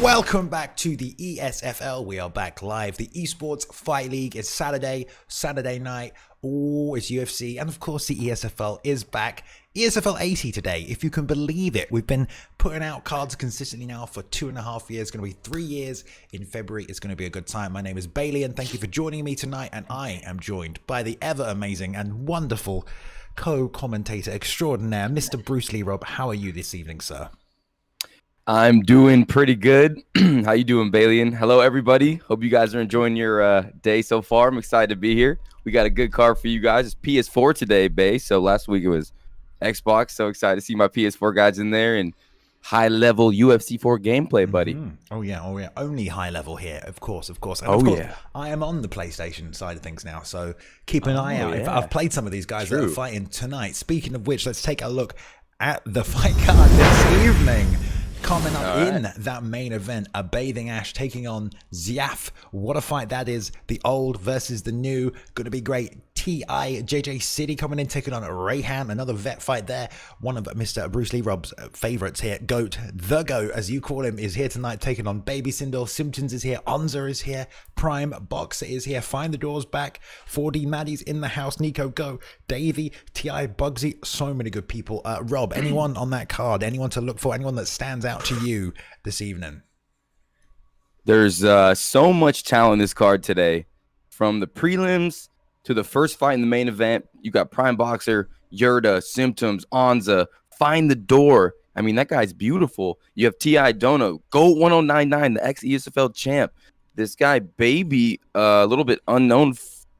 Welcome back to the ESFL. We are back live. The Esports Fight League is Saturday night. Oh, it's UFC. And of course, the ESFL is back. ESFL 80 today, if you can believe it. We've been putting out cards consistently now for 2.5 years. It's going to be 3 years in February. It's going to be a good time. My name is Bailey, and thank you for joining me tonight. And I am joined by the ever amazing and wonderful co-commentator extraordinaire, Mr. Bruce Lee. Rob, how are you this evening, sir? I'm doing pretty good. How you doing, Bailey? And hello, everybody. Hope you guys are enjoying your day so far. I'm excited to be here. We got a good card for you guys. It's PS4 today, Bay. So last week it was Xbox. So excited to see my PS4 guys in there and high-level UFC 4 gameplay, buddy. Oh yeah. Only high level here, of course. And yeah. I am on the PlayStation side of things now, so keep an eye out. Yeah. I've played some of these guys that are fighting tonight. Speaking of which, let's take a look at the fight card this evening. Coming up in that main event, ABathingAsh taking on Zyaf. What a fight that is. The old versus the new. Going to be great. T.I. JJ City coming in, taking on Rayhan. Another vet fight there. One of Mr. Bruce Lee Rob's favorites here. GOAT, the GOAT, as you call him, is here tonight, taking on Baby Sindel. Simpsons is here. Onza is here. Prime Boxer is here. Find the Doors back. 4D Maddie's in the house. Nico Go. Davey. T.I. Bugsy. So many good people. Rob, anyone on that card? Anyone to look for? Anyone that stands out to you this evening? There's so much talent in this card today. From the prelims to the first fight in the main event, you got Prime Boxer, Yurda, Symptoms, Onza, Find the Door. I mean, that guy's beautiful. You have T.I. Dono, GOAT 1099, the ex-ESFL champ. This guy, Baby, a little bit unknown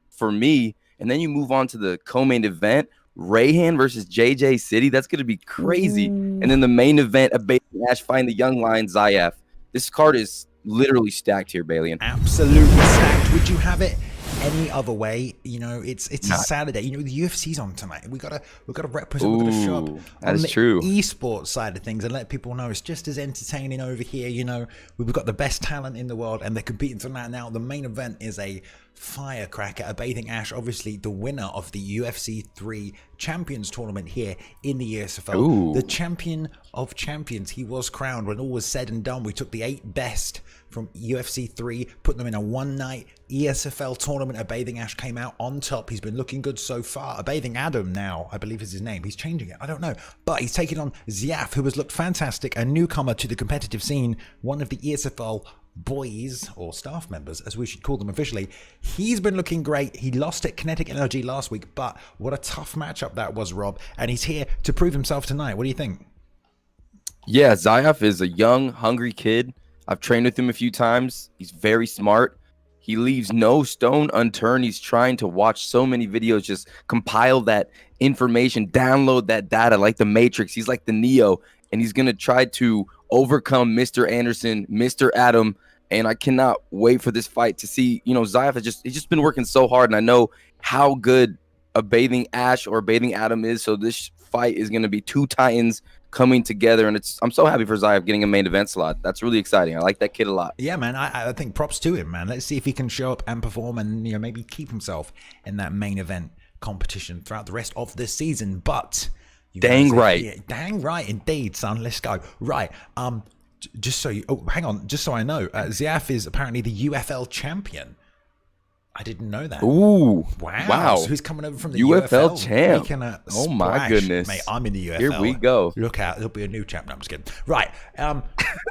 for me. And then you move on to the co-main event, Rayhan versus JJ City. That's going to be crazy. And then the main event, ABathingAsh, Find the Young Lion, Zyaf. This card is literally stacked here, Bailey. Absolutely stacked. Would you have it any other way? You know, it's a Saturday. You know, the UFC's on tonight. We gotta represent. We gotta show up on the esports side of things and let people know it's just as entertaining over here. You know, we've got the best talent in the world, and they're competing tonight. Now, the main event is a firecracker. ABathingAsh, obviously the winner of the UFC 3 Champions Tournament here in the ESFL. The champion of champions. He was crowned when all was said and done. We took the 8 best from UFC 3, put them in a one-night ESFL tournament. ABathingAsh came out on top. He's been looking good so far. Abathing Adam now, I believe is his name. He's changing it. I don't know. But he's taking on Zyaf, who has looked fantastic, a newcomer to the competitive scene, one of the ESFL boys, or staff members as we should call them officially. He's been looking great. He lost at Kinetic Energy last week, but what a tough matchup that was, Rob, and he's here to prove himself tonight. What do you think? Yeah, Zyaf is a young, hungry kid. I've trained with him a few times. He's very smart. He leaves no stone unturned. He's trying to watch so many videos, just compile that information, download that data like the Matrix. He's like the Neo, and he's going to try to overcome Mr. Anderson, Mr. Adam, and I cannot wait for this fight to see. You know, Zyaf he's just been working so hard, and I know how good ABathingAsh or Bathing Adam is, so this fight is going to be two titans coming together, and I'm so happy for Zyaf getting a main event slot. That's really exciting. I like that kid a lot. Yeah, man, I think props to him, man. Let's see if he can show up and perform and, you know, maybe keep himself in that main event competition throughout the rest of the season. But dang right indeed, son. Let's go. Right, just so you hang on, just so I know, Zyaf is apparently the UFL champion. I didn't know that. Ooh, wow. So he's coming over from the UFL champ. Oh my goodness, mate! I'm in the UFL. Here we go. Look out! There'll be a new champ. No, I'm just kidding. Right.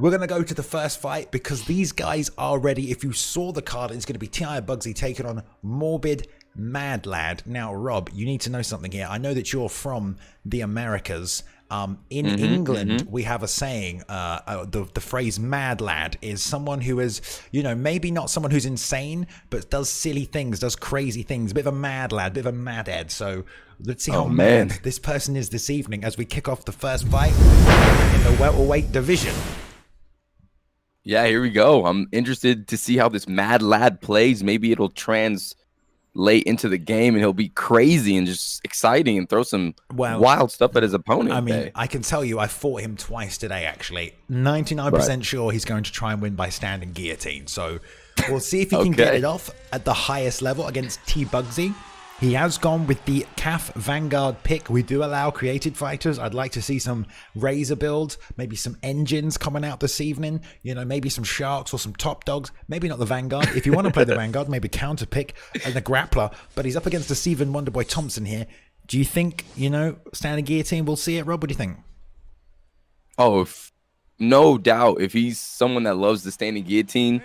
We're gonna go to the first fight because these guys are ready. If you saw the card, it's gonna be T.I. Bugsy taking on Morbid Mad Lad. Now, Rob, you need to know something here. I know that you're from the Americas. In England, we have a saying, the phrase mad lad is someone who is, you know, maybe not someone who's insane, but does silly things, does crazy things, a bit of a mad lad, a bit of a mad head. So let's see how mad this person is this evening as we kick off the first fight in the welterweight division. Yeah, here we go. I'm interested to see how this mad lad plays. Maybe it'll late into the game and he'll be crazy and just exciting and throw some wild stuff at his opponent. I mean, I can tell you I fought him twice today, actually. 99% sure he's going to try and win by standing guillotine. So we'll see if he can get it off at the highest level against T Bugsy. He has gone with the CAF Vanguard pick. We do allow created fighters. I'd like to see some Razor builds, maybe some engines coming out this evening. You know, maybe some Sharks or some Top Dogs. Maybe not the Vanguard. If you want to play the Vanguard, maybe counter pick and the Grappler. But he's up against the Stephen Wonderboy Thompson here. Do you think, you know, standing guillotine will see it, Rob? What do you think? Oh, no doubt. If he's someone that loves the standing guillotine,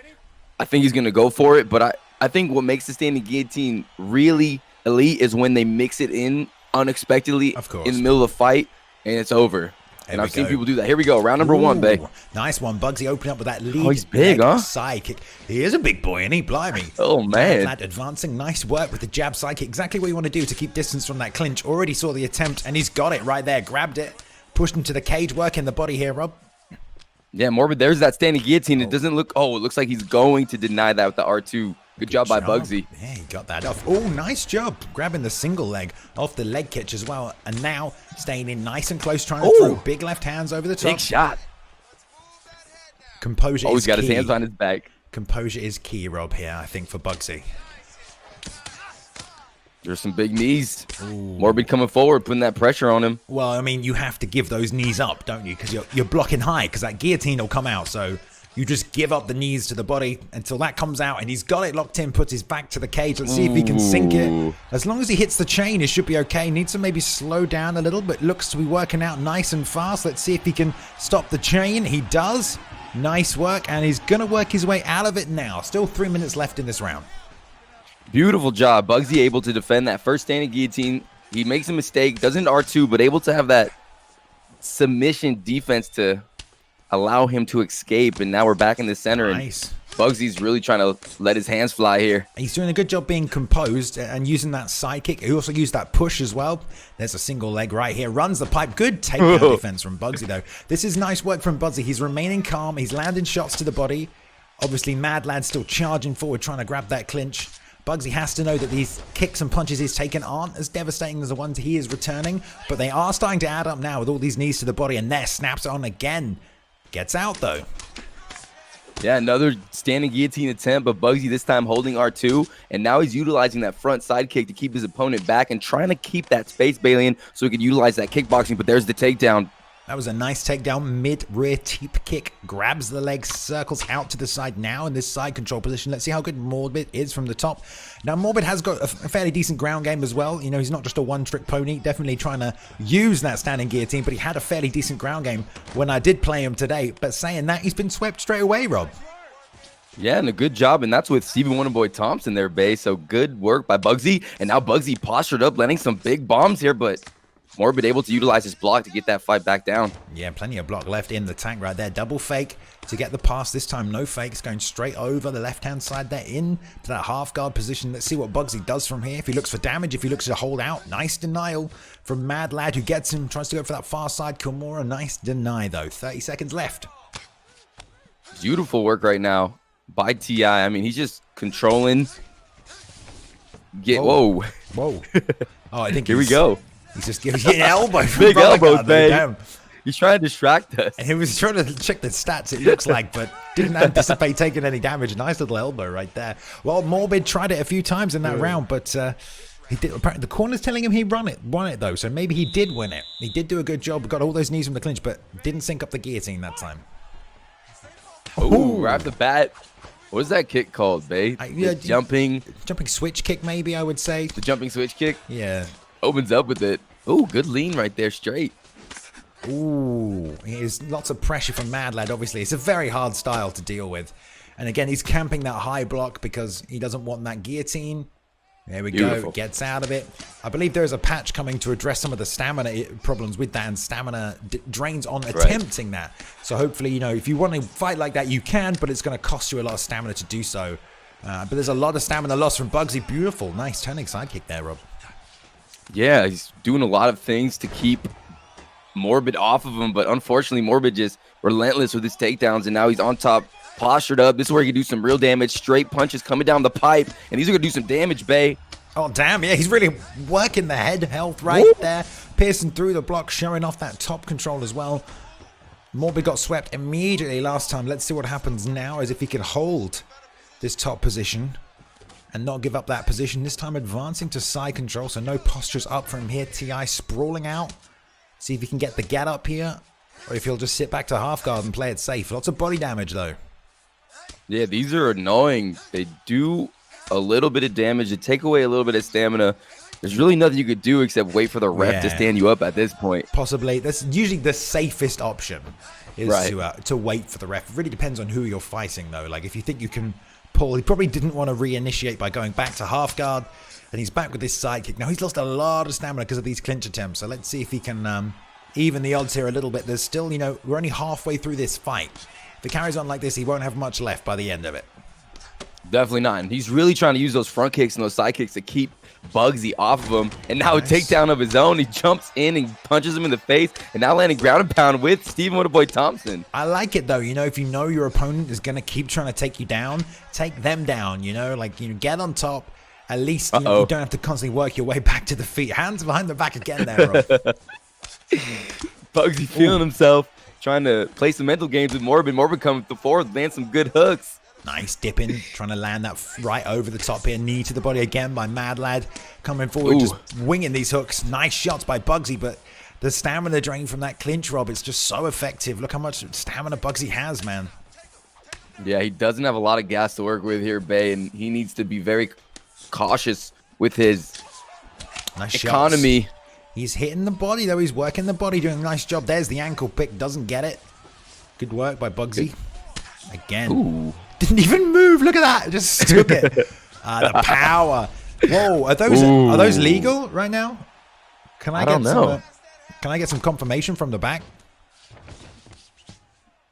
I think he's going to go for it. But I think what makes the standing guillotine really elite is when they mix it in unexpectedly in the middle of the fight and it's over. And I've seen people do that. Here we go. Round number 1, babe. Nice one. Bugsy opening up with that lead. Oh, he's big, huh? Side kick. He is a big boy, isn't he? Blimey. Oh, man. Lad advancing. Nice work with the jab side kick. Exactly what you want to do to keep distance from that clinch. Already saw the attempt, and he's got it right there. Grabbed it. Pushed him to the cage. Working the body here, Rob. Yeah, Morbid. There's that standing guillotine. It doesn't look... Oh, it looks like he's going to deny that with the R2. Good job by Bugsy. Yeah, he got that off. Oh, nice job. Grabbing the single leg off the leg catch as well. And now staying in nice and close, trying to throw big left hands over the top. Big shot. Composure is key. He's got his hands on his back. Composure is key, Rob, here, I think, for Bugsy. There's some big knees. Morbid coming forward, putting that pressure on him. Well, I mean, you have to give those knees up, don't you? Because you're blocking high, because that guillotine will come out, so... You just give up the knees to the body until that comes out, and he's got it locked in, puts his back to the cage. Let's see if he can sink it. As long as he hits the chain, it should be okay. Needs to maybe slow down a little, but looks to be working out nice and fast. Let's see if he can stop the chain. He does. Nice work, and he's going to work his way out of it now. Still 3 minutes left in this round. Beautiful job. Bugsy able to defend that first standing guillotine. He makes a mistake, doesn't R2, but able to have that submission defense to allow him to escape, and now we're back in the center. Nice. And Bugsy's really trying to let his hands fly here. He's doing a good job being composed and using that side kick. He also used that push as well. There's a single leg right here. Runs the pipe. Good takedown defense from Bugsy, though. This is nice work from Bugsy. He's remaining calm. He's landing shots to the body. Obviously, Mad Lad's still charging forward, trying to grab that clinch. Bugsy has to know that these kicks and punches he's taken aren't as devastating as the ones he is returning, but they are starting to add up now with all these knees to the body, and there, snaps on again. Gets out, though. Yeah, another standing guillotine attempt, but Bugsy this time holding R2, and now he's utilizing that front side kick to keep his opponent back and trying to keep that space Balian so he can utilize that kickboxing, but there's the takedown. That was a nice takedown, mid-rear teep kick, grabs the leg, circles out to the side now in this side control position. Let's see how good Morbid is from the top. Now, Morbid has got a fairly decent ground game as well. You know, he's not just a one-trick pony, definitely trying to use that standing guillotine, but he had a fairly decent ground game when I did play him today. But saying that, he's been swept straight away, Rob. Yeah, and a good job, and that's with Stephen Wonderboy Thompson there, Bay. So good work by Bugsy, and now Bugsy postured up, landing some big bombs here, but Morbid able to utilize his block to get that fight back down. Yeah, plenty of block left in the tank right there. Double fake to get the pass. This time, no fakes. Going straight over the left-hand side there into that half-guard position. Let's see what Bugsy does from here. If he looks for damage, if he looks to hold out. Nice denial from Mad Lad, who gets him. Tries to go for that far side. Kimura, nice deny, though. 30 seconds left. Beautiful work right now by Ti. I mean, he's just controlling. Whoa. Oh, I think here we go. He's just getting an elbow from big elbows, man. He's trying to distract us. And he was trying to check the stats, it looks like, but didn't anticipate taking any damage. Nice little elbow right there. Well, Morbid tried it a few times in that round, but he did. Apparently, the corner's telling him he won it though, so maybe he did win it. He did do a good job, got all those knees from the clinch, but didn't sync up the guillotine that time. Oh, right off the bat. What is that kick called, babe? Jumping switch kick, maybe I would say. The jumping switch kick? Yeah. Opens up with it. Oh, good lean right there, straight. Ooh, here's lots of pressure from Mad Lad, obviously. It's a very hard style to deal with. And again, he's camping that high block because he doesn't want that guillotine. There we go, gets out of it. I believe there's a patch coming to address some of the stamina problems with that, and stamina drains on attempting that. So hopefully, you know, if you want to fight like that, you can, but it's going to cost you a lot of stamina to do so. But there's a lot of stamina lost from Bugsy. Beautiful, nice turning sidekick there, Rob. Yeah, he's doing a lot of things to keep Morbid off of him, but unfortunately, Morbid just relentless with his takedowns, and now he's on top, postured up. This is where he can do some real damage. Straight punches coming down the pipe, and these are going to do some damage, Bay. Oh, damn, yeah, he's really working the head health right there, piercing through the block, showing off that top control as well. Morbid got swept immediately last time. Let's see what happens now, as if he can hold this top position. and not give up that position. This time advancing to side control, so no postures up from here. TI sprawling out. See if he can get the get up here, or if he'll just sit back to half guard and play it safe. Lots of body damage though. Yeah, these are annoying. They do a little bit of damage. They take away a little bit of stamina. There's really nothing you could do except wait for the ref to stand you up at this point. Possibly. That's usually the safest option, is to wait for the ref. It really depends on who you're fighting though. Like if you think you can pull, he probably didn't want to reinitiate by going back to half guard, and he's back with this side kick. Now he's lost a lot of stamina because of these clinch attempts, so let's see if he can even the odds here a little bit. There's still, you know, we're only halfway through this fight. If it carries on like this, he won't have much left by the end of it. Definitely not. And he's really trying to use those front kicks and those side kicks to keep Bugsy off of him. And now a takedown of his own. He jumps in and punches him in the face, and now landing ground and pound with Stephen Wonderboy Thompson. I like it though. You know, if you know your opponent is going to keep trying to take you down, take them down, you know, like, you know, get on top. At least you don't have to constantly work your way back to the feet. Hands behind the back again there, Rob. Bugsy feeling himself, trying to play some mental games with Morbid. Morbid coming to the forward, land some good hooks. Nice dipping, trying to land that right over the top here. Knee to the body again by Mad Lad. Coming forward, just winging these hooks. Nice shots by Bugsy, but the stamina drain from that clinch, Rob, it's just so effective. Look how much stamina Bugsy has, man. Yeah, he doesn't have a lot of gas to work with here, Bay, and he needs to be very cautious with his economy. Shots. He's hitting the body, though. He's working the body, doing a nice job. There's the ankle pick. Doesn't get it. Good work by Bugsy. Again. Ooh. Didn't even move. Look at that. Just took it. The power. Whoa. Are those legal right now? I don't know. Can I get some confirmation from the back?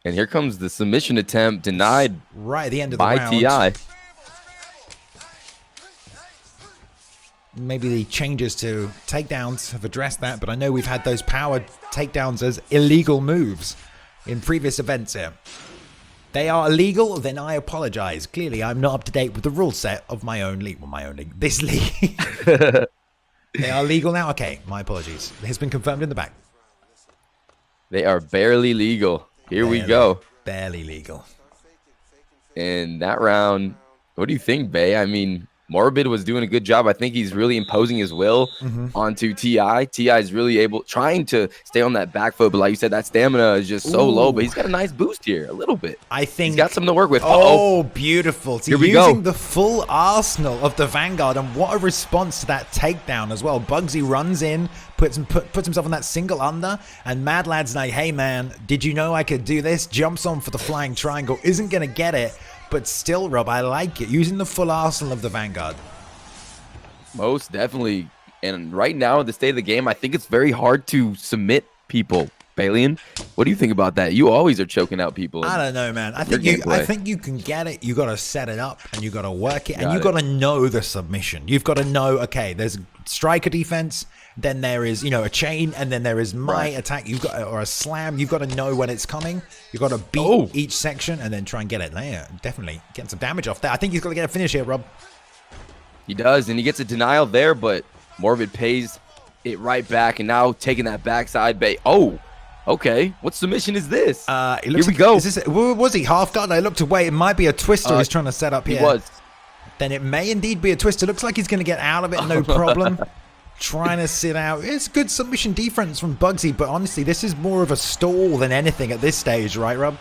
And here comes the submission attempt, denied right at the end of the round. By TI. Maybe the changes to takedowns have addressed that, but I know we've had those power takedowns as illegal moves in previous events here. They are illegal, then I apologize. Clearly, I'm not up to date with the rule set of my own league. Well, my own league. This league. They are legal now? Okay, my apologies. It has been confirmed in the back. They are barely legal. Here we go. Barely legal. In that round, what do you think, Bay? I mean, Morbid was doing a good job. I think he's really imposing his will onto TI. TI is really trying to stay on that back foot, but like you said, that stamina is just so low, but he's got a nice boost here, a little bit. I think he's got something to work with. Oh, beautiful. Here we using go. The full arsenal of the Vanguard, and what a response to that takedown as well. Bugsy runs in, puts himself on that single under, and Mad Lad's like, hey man, did you know I could do this? Jumps on for the flying triangle, isn't going to get it. But still, Rob, I like it. Using the full arsenal of the Vanguard. Most definitely. And right now, at the state of the game, I think it's very hard to submit people. Balian, what do you think about that? You always are choking out people. I don't know, man. I think you can get it. You got to set it up, and you got to work it, and you got to know the submission. You've got to know, okay, there's striker defense, then there is, you know, a chain, and then there is my attack. You've got, or a slam. You've got to know when it's coming. You've got to beat each section and then try and get it there. Definitely getting some damage off there. I think he's got to get a finish here, Rob. He does, and he gets a denial there, but Morbid pays it right back, and now taking that backside bay. Oh, okay. What submission is this? Here we go. Is this, was he half guard? I looked away. It might be a twister he's trying to set up here. He was. Then it may indeed be a twister. Looks like he's going to get out of it, no problem. Trying to sit out. It's good submission defense from Bugsy, but honestly, this is more of a stall than anything at this stage, right, Rob?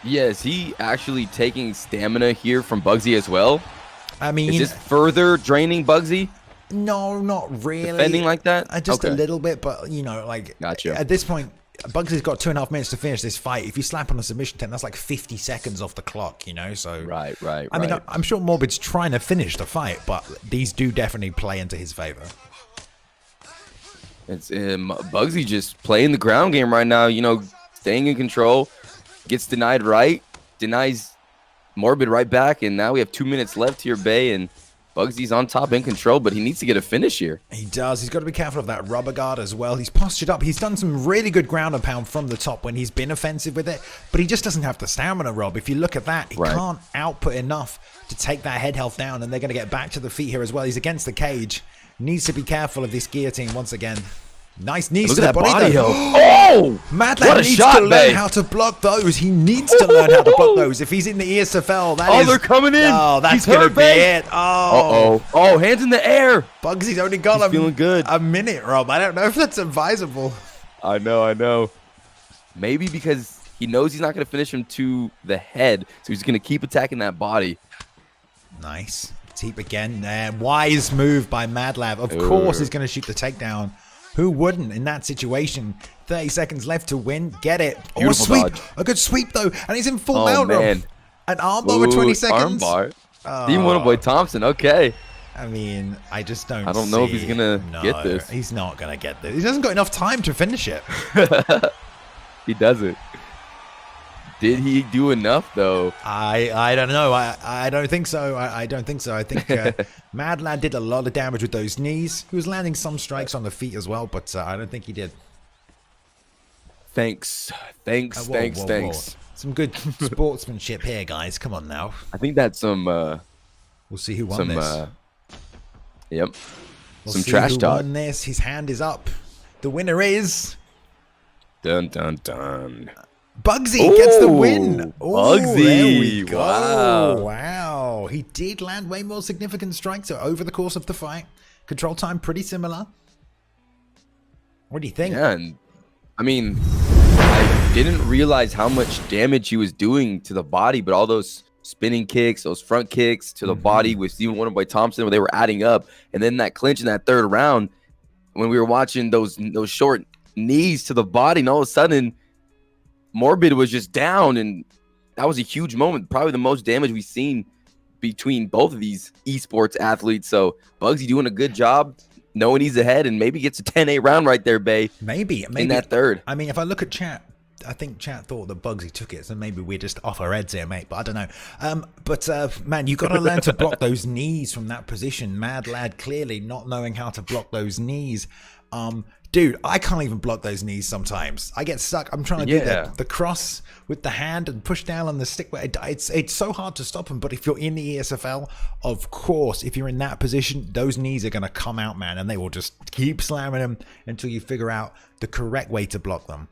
Yes, he actually taking stamina here from Bugsy as well. I mean, is this further draining Bugsy? No, not really. Defending like that? Just a little bit, but, you know, like, gotcha. At this point, Bugsy's got 2.5 minutes to finish this fight. If you slap on a submission 10, that's like 50 seconds off the clock, you know? So Right. I mean, I'm sure Morbid's trying to finish the fight, but these do definitely play into his favor. It's Bugsy just playing the ground game right now, you know, staying in control, gets denied denies Morbid right back, and now we have 2 minutes left here, Bay, and Bugsy's on top in control, but he needs to get a finish here. He does. He's got to be careful of that rubber guard as well. He's postured up. He's done some really good ground and pound from the top when he's been offensive with it, but he just doesn't have the stamina, Rob. If you look at that, he can't output enough to take that head health down, and they're going to get back to the feet here as well. He's against the cage. Needs to be careful of this guillotine once again. Nice knees Look to the at that body, body though. Oh! Madlad needs to learn how to block those. He needs to learn how to block those. If he's in the ESFL, that is... they're coming in. Oh, that's going to be it. Oh. Uh-oh. Oh, hands in the air. Bugsy's only got feeling good. A minute, Rob. I don't know if that's advisable. I know. Maybe because he knows he's not going to finish him to the head, so he's going to keep attacking that body. Nice. Deep again. Wise move by Madlad. Of course he's going to shoot the takedown. Who wouldn't in that situation? 30 seconds left to win. Get it. Or a sweep. Dodge. A good sweep, though. And he's in full mount. Man. An armbar with 20 seconds. Armbar. Steve Wonderboy Thompson. Okay. I mean, I just don't I don't know if he's going to get this. He's not going to get this. He doesn't got enough time to finish it. He doesn't. Did he do enough, though? I don't know. I don't think so. I don't think so. I think Madlad did a lot of damage with those knees. He was landing some strikes on the feet as well, but I don't think he did. Thanks. Whoa. Some good sportsmanship here, guys. Come on now. I think that's some... we'll see who won this. Yep. We'll some see trash who talk. won this. His hand is up. The winner is... Dun, dun, dun. Bugsy gets the win. Bugsy. There we go. Wow. Wow. He did land way more significant strikes over the course of the fight. Control time pretty similar. What do you think? Yeah, and I mean, I didn't realize how much damage he was doing to the body, but all those spinning kicks, those front kicks to the body with Stephen Wonderboy Thompson, where they were adding up, and then that clinch in that third round, when we were watching those short knees to the body, and all of a sudden Morbid was just down, and that was a huge moment, probably the most damage we've seen between both of these esports athletes. So Bugsy doing a good job knowing he's ahead, and maybe gets a 10-8 round right there, Bay. Maybe in that third. I mean, if I look at chat, I think chat thought that Bugsy took it, so maybe we're just off our heads here, mate. But I don't know. Man, you got to learn to block those knees from that position. Madlad clearly not knowing how to block those knees. Dude, I can't even block those knees sometimes. I get stuck. I'm trying to do the cross with the hand and push down on the stick. It's so hard to stop them. But if you're in the ESFL, of course, if you're in that position, those knees are going to come out, man. And they will just keep slamming them until you figure out the correct way to block them.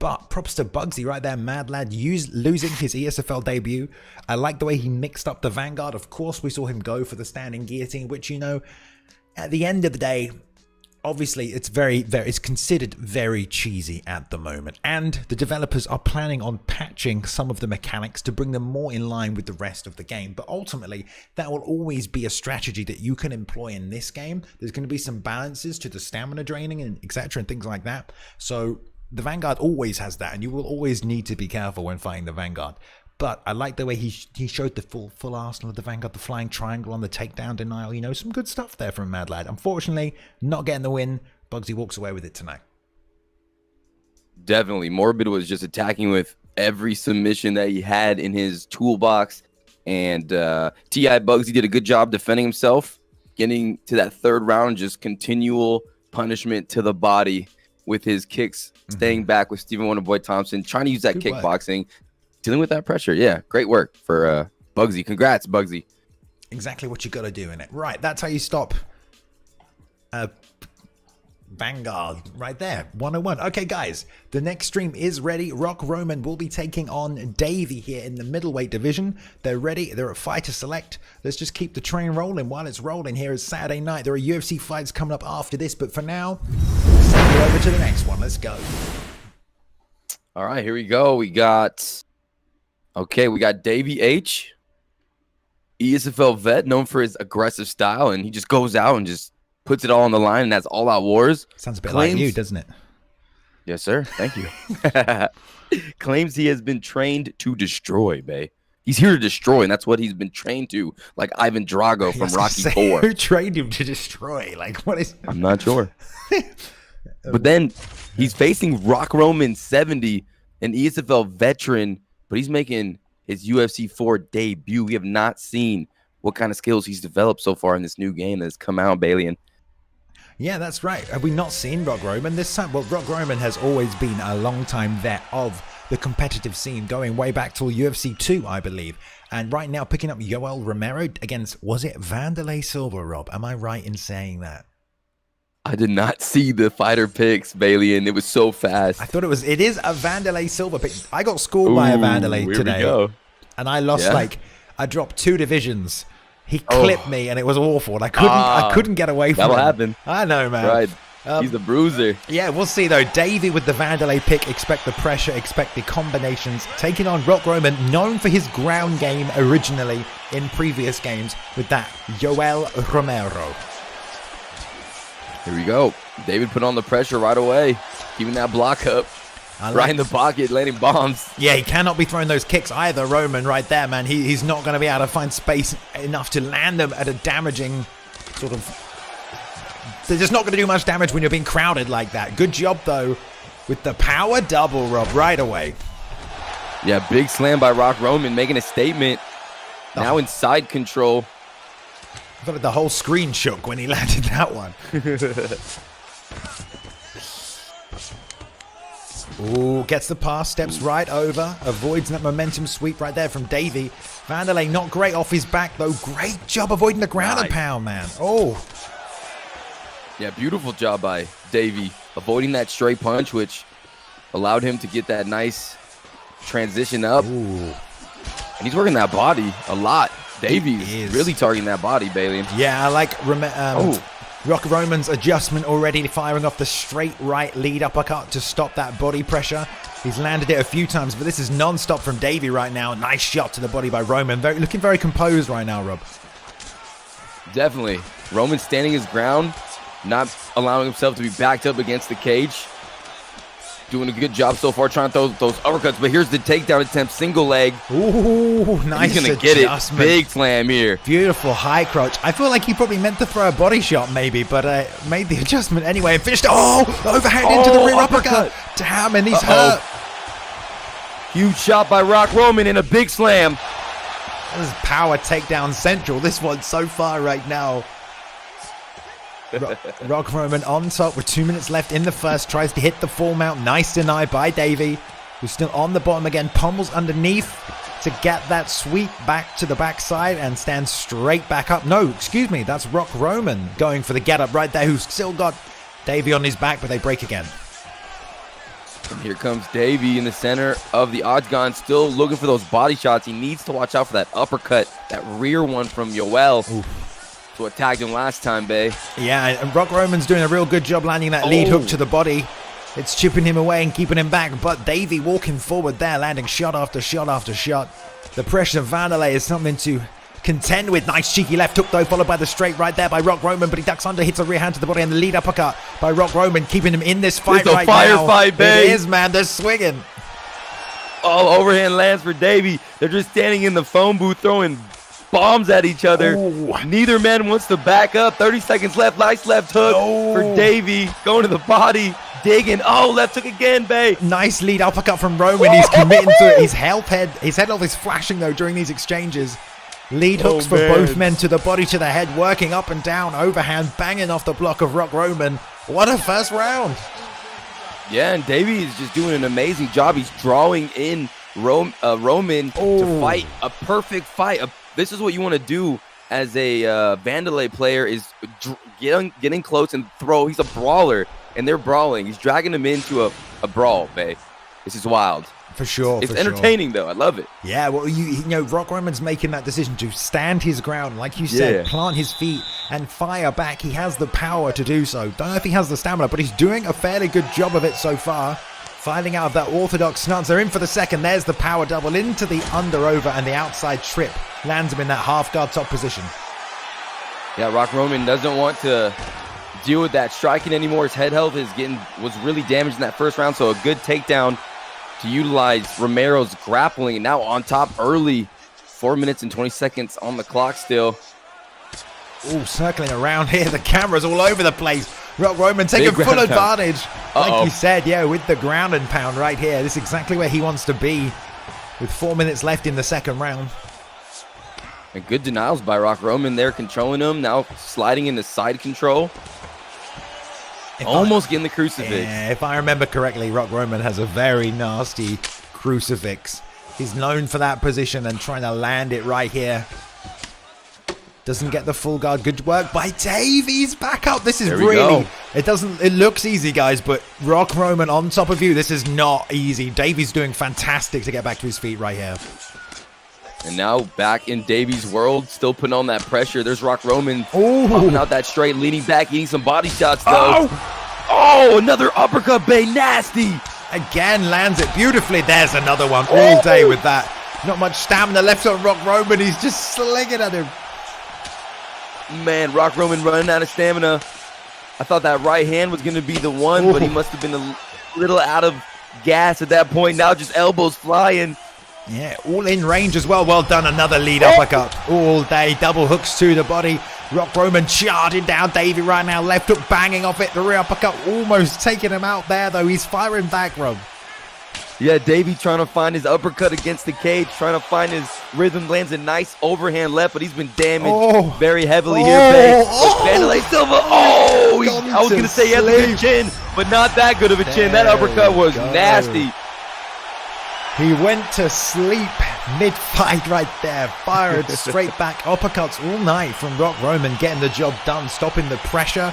But props to Bugsy right there. Madlad losing his ESFL debut. I like the way he mixed up the Vanguard. Of course, we saw him go for the standing guillotine, which, you know, at the end of the day, obviously, it's considered very cheesy at the moment, and the developers are planning on patching some of the mechanics to bring them more in line with the rest of the game. But ultimately, that will always be a strategy that you can employ in this game. There's going to be some balances to the stamina draining and etc. and things like that. So the Vanguard always has that, and you will always need to be careful when fighting the Vanguard. But I like the way he showed the full arsenal of the Vanguard, the flying triangle on the takedown denial. You know, some good stuff there from Madlad. Unfortunately, not getting the win. Bugsy walks away with it tonight. Definitely. Morbid was just attacking with every submission that he had in his toolbox. And T.I. Bugsy did a good job defending himself, getting to that third round, just continual punishment to the body with his kicks, staying back with Stephen Wonderboy Thompson, trying to use that kickboxing. Dealing with that pressure. Yeah, great work for Bugsy. Congrats, Bugsy. Exactly what you got to do in it. Right, that's how you stop Vanguard right there. 101. Okay, guys, the next stream is ready. Rock Roman will be taking on Davey here in the middleweight division. They're ready. They're at fighter select. Let's just keep the train rolling while it's rolling. Here is Saturday night. There are UFC fights coming up after this, but for now, send it over to the next one. Let's go. All right, here we go. We got Davey H, ESFL vet, known for his aggressive style, and he just goes out and just puts it all on the line, and that's all-out wars. Sounds a bit like you, doesn't it? Yes, sir. Thank you. Claims he has been trained to destroy, Bay. He's here to destroy, and that's what he's been trained to, like Ivan Drago from Rocky IV. Who trained him to destroy? Like, what is... I'm not sure. But then he's facing Rock Roman 70, an ESFL veteran, but he's making his UFC 4 debut. We have not seen what kind of skills he's developed so far in this new game that's come out, Balian. Yeah, that's right. Have we not seen Rock Roman this time? Well, Rock Roman has always been a long-time vet of the competitive scene, going way back till UFC 2, I believe. And right now, picking up Yoel Romero against, was it Vanderlei Silva, Rob? Am I right in saying that? I did not see the fighter picks, Bailey, and it was so fast. I thought it is a Vanderlei silver pick. I got schooled by a Vanderlei today. And I lost I dropped 2 divisions. He clipped me and it was awful. And I couldn't get away from it. That'll happen. I know, man. Right. He's the bruiser. Yeah, we'll see though. Davey with the Vanderlei pick. Expect the pressure, expect the combinations. Taking on Rock Roman, known for his ground game originally in previous games with that Yoel Romero. Here we go. David put on the pressure right away, keeping that block up. Right in the pocket, landing bombs. Yeah, he cannot be throwing those kicks either, Roman, right there, man. He's not going to be able to find space enough to land them at a damaging sort of... They're just not going to do much damage when you're being crowded like that. Good job, though, with the power double, Rob, right away. Yeah, big slam by Rock Roman, making a statement. Now in side control. I felt like the whole screen shook when he landed that one. Ooh, gets the pass, steps right over, avoids that momentum sweep right there from Davey. Vanderlei not great off his back, though. Great job avoiding the ground and pound, man. Oh. Yeah, beautiful job by Davey, avoiding that straight punch, which allowed him to get that nice transition up. Ooh. And he's working that body a lot. Davey's really targeting that body, Bailey. Yeah, I like Rock Roman's adjustment already, firing off the straight right lead uppercut to stop that body pressure. He's landed it a few times, but this is non-stop from Davey right now. Nice shot to the body by Roman. Looking very composed right now, Rob. Definitely. Roman standing his ground, not allowing himself to be backed up against the cage. Doing a good job so far trying to throw those uppercuts, but here's the takedown attempt, single leg. Ooh, nice. He's going to get it. Big slam here. Beautiful high crotch. I feel like he probably meant to throw a body shot maybe, but made the adjustment anyway and finished. Oh, overhand into the rear uppercut. Damn, and he's hurt. Huge shot by Rock Roman and a big slam. This is power takedown central, this one so far right now. Rock Roman on top with 2 minutes left in the first. Tries to hit the full mount. Nice deny by Davey, who's still on the bottom again. Pummels underneath to get that sweep back to the backside and stands straight back up. No, excuse me. That's Rock Roman going for the get up right there, who's still got Davey on his back, but they break again. And here comes Davey in the center of the octagon, still looking for those body shots. He needs to watch out for that uppercut, that rear one from Yoel. Oof. To attack him last time, Bay. Yeah, and Rock Roman's doing a real good job landing that lead hook to the body. It's chipping him away and keeping him back, but Davey walking forward there, landing shot after shot after shot. The pressure of Vanderlei is something to contend with. Nice cheeky left hook, though, followed by the straight right there by Rock Roman, but he ducks under, hits a rear hand to the body, and the lead uppercut by Rock Roman, keeping him in this fight right now. Firefight, Bay. It is, man. They're swinging. Oh, overhand lands for Davey. They're just standing in the phone booth throwing bombs at each other. Ooh. Neither man wants to back up. 30 seconds left. Nice left hook for Davey. Going to the body. Digging. Oh, left hook again, Bay. Nice lead uppercut from Roman. He's committing to it. His head off is flashing, though, during these exchanges. Lead hooks for both men to the body, to the head, working up and down. Overhand, banging off the block of Rock Roman. What a first round. Yeah, and Davey is just doing an amazing job. He's drawing in Roman to fight a perfect fight. This is what you want to do as a Vanderlei player, is getting close and throw. He's a brawler, and they're brawling. He's dragging him into a brawl, Bay. This is wild. For sure. It's entertaining, though. I love it. Yeah, well, you know, Rock Roman's making that decision to stand his ground, like you said, plant his feet and fire back. He has the power to do so. Don't know if he has the stamina, but he's doing a fairly good job of it so far. Fighting out of that orthodox stance. They're in for the second. There's the power double into the under over and the outside trip. Lands him in that half guard top position. Yeah, Rock Roman doesn't want to deal with that striking anymore. His head health was really damaged in that first round, so a good takedown to utilize Romero's grappling. And now on top early. 4 minutes and 20 seconds on the clock still. Ooh, circling around here. The camera's all over the place. Rock Roman taking full advantage. Like you said, yeah, with the ground and pound right here. This is exactly where he wants to be with 4 minutes left in the second round. And good denials by Rock Roman there, controlling him. Now sliding into side control. Almost getting the crucifix. Yeah, if I remember correctly, Rock Roman has a very nasty crucifix. He's known for that position and trying to land it right here. Doesn't get the full guard. Good work by Davies. Back up. This is really... It looks easy, guys, but Rock Roman on top of you. This is not easy. Davies doing fantastic to get back to his feet right here. And now back in Davies' world, still putting on that pressure. There's Rock Roman popping out that straight, leaning back, eating some body shots, though. Oh, another uppercut, Bay. Nasty. Again, lands it beautifully. There's another one all day with that. Not much stamina left on Rock Roman. He's just slinging at him. Man, Rock Roman running out of stamina. I thought that right hand was going to be the one, but he must have been a little out of gas at that point. Now just elbows flying. Yeah, all in range as well. Well done. Another lead uppercut all day. Double hooks to the body. Rock Roman charging down Davey right now. Left hook banging off it. The rear uppercut almost taking him out there, though. He's firing back, Rob. Yeah, Davey trying to find his uppercut against the cage, trying to find his rhythm, lands a nice overhand left, but he's been damaged very heavily here, Bay. Vandalay Silva, I was going to say he has a good chin, but not that good of a chin. That uppercut was nasty. He went to sleep mid-fight right there, fired straight back uppercuts all night from Rock Roman, getting the job done, stopping the pressure,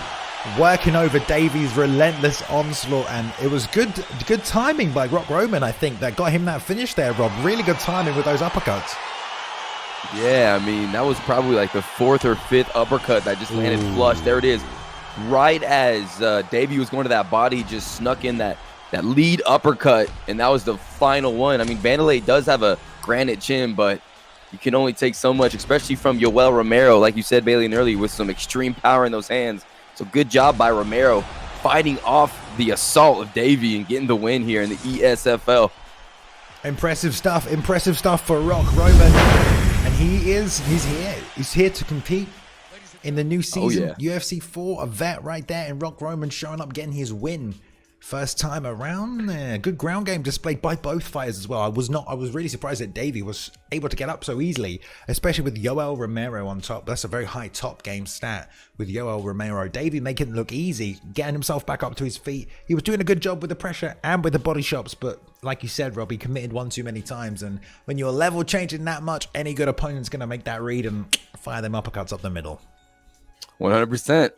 working over Davies' relentless onslaught, and it was good timing by Rock Roman, I think, that got him that finish there, Rob. Really good timing with those uppercuts. Yeah, I mean, that was probably like the 4th or 5th uppercut that just landed flush. There it is. Right as Davey was going to that body, he just snuck in that lead uppercut, and that was the final one. I mean, Vandalay does have a granite chin, but you can only take so much, especially from Yoel Romero, like you said, Bailey, earlier, with some extreme power in those hands. So good job by Romero fighting off the assault of Davey and getting the win here in the ESFL. Impressive stuff for Rock Roman. And he's here. He's here to compete in the new season. UFC 4, a vet right there, and Rock Roman showing up, getting his win. First time around. Good ground game displayed by both fighters as well. I was really surprised that Davey was able to get up so easily, especially with Yoel Romero on top. That's a very high top game stat with Yoel Romero. Davey making it look easy, getting himself back up to his feet. He was doing a good job with the pressure and with the body shots, but like you said, Rob, he committed one too many times, and when you're level changing that much, any good opponent's going to make that read and fire them uppercuts up the middle. 100%.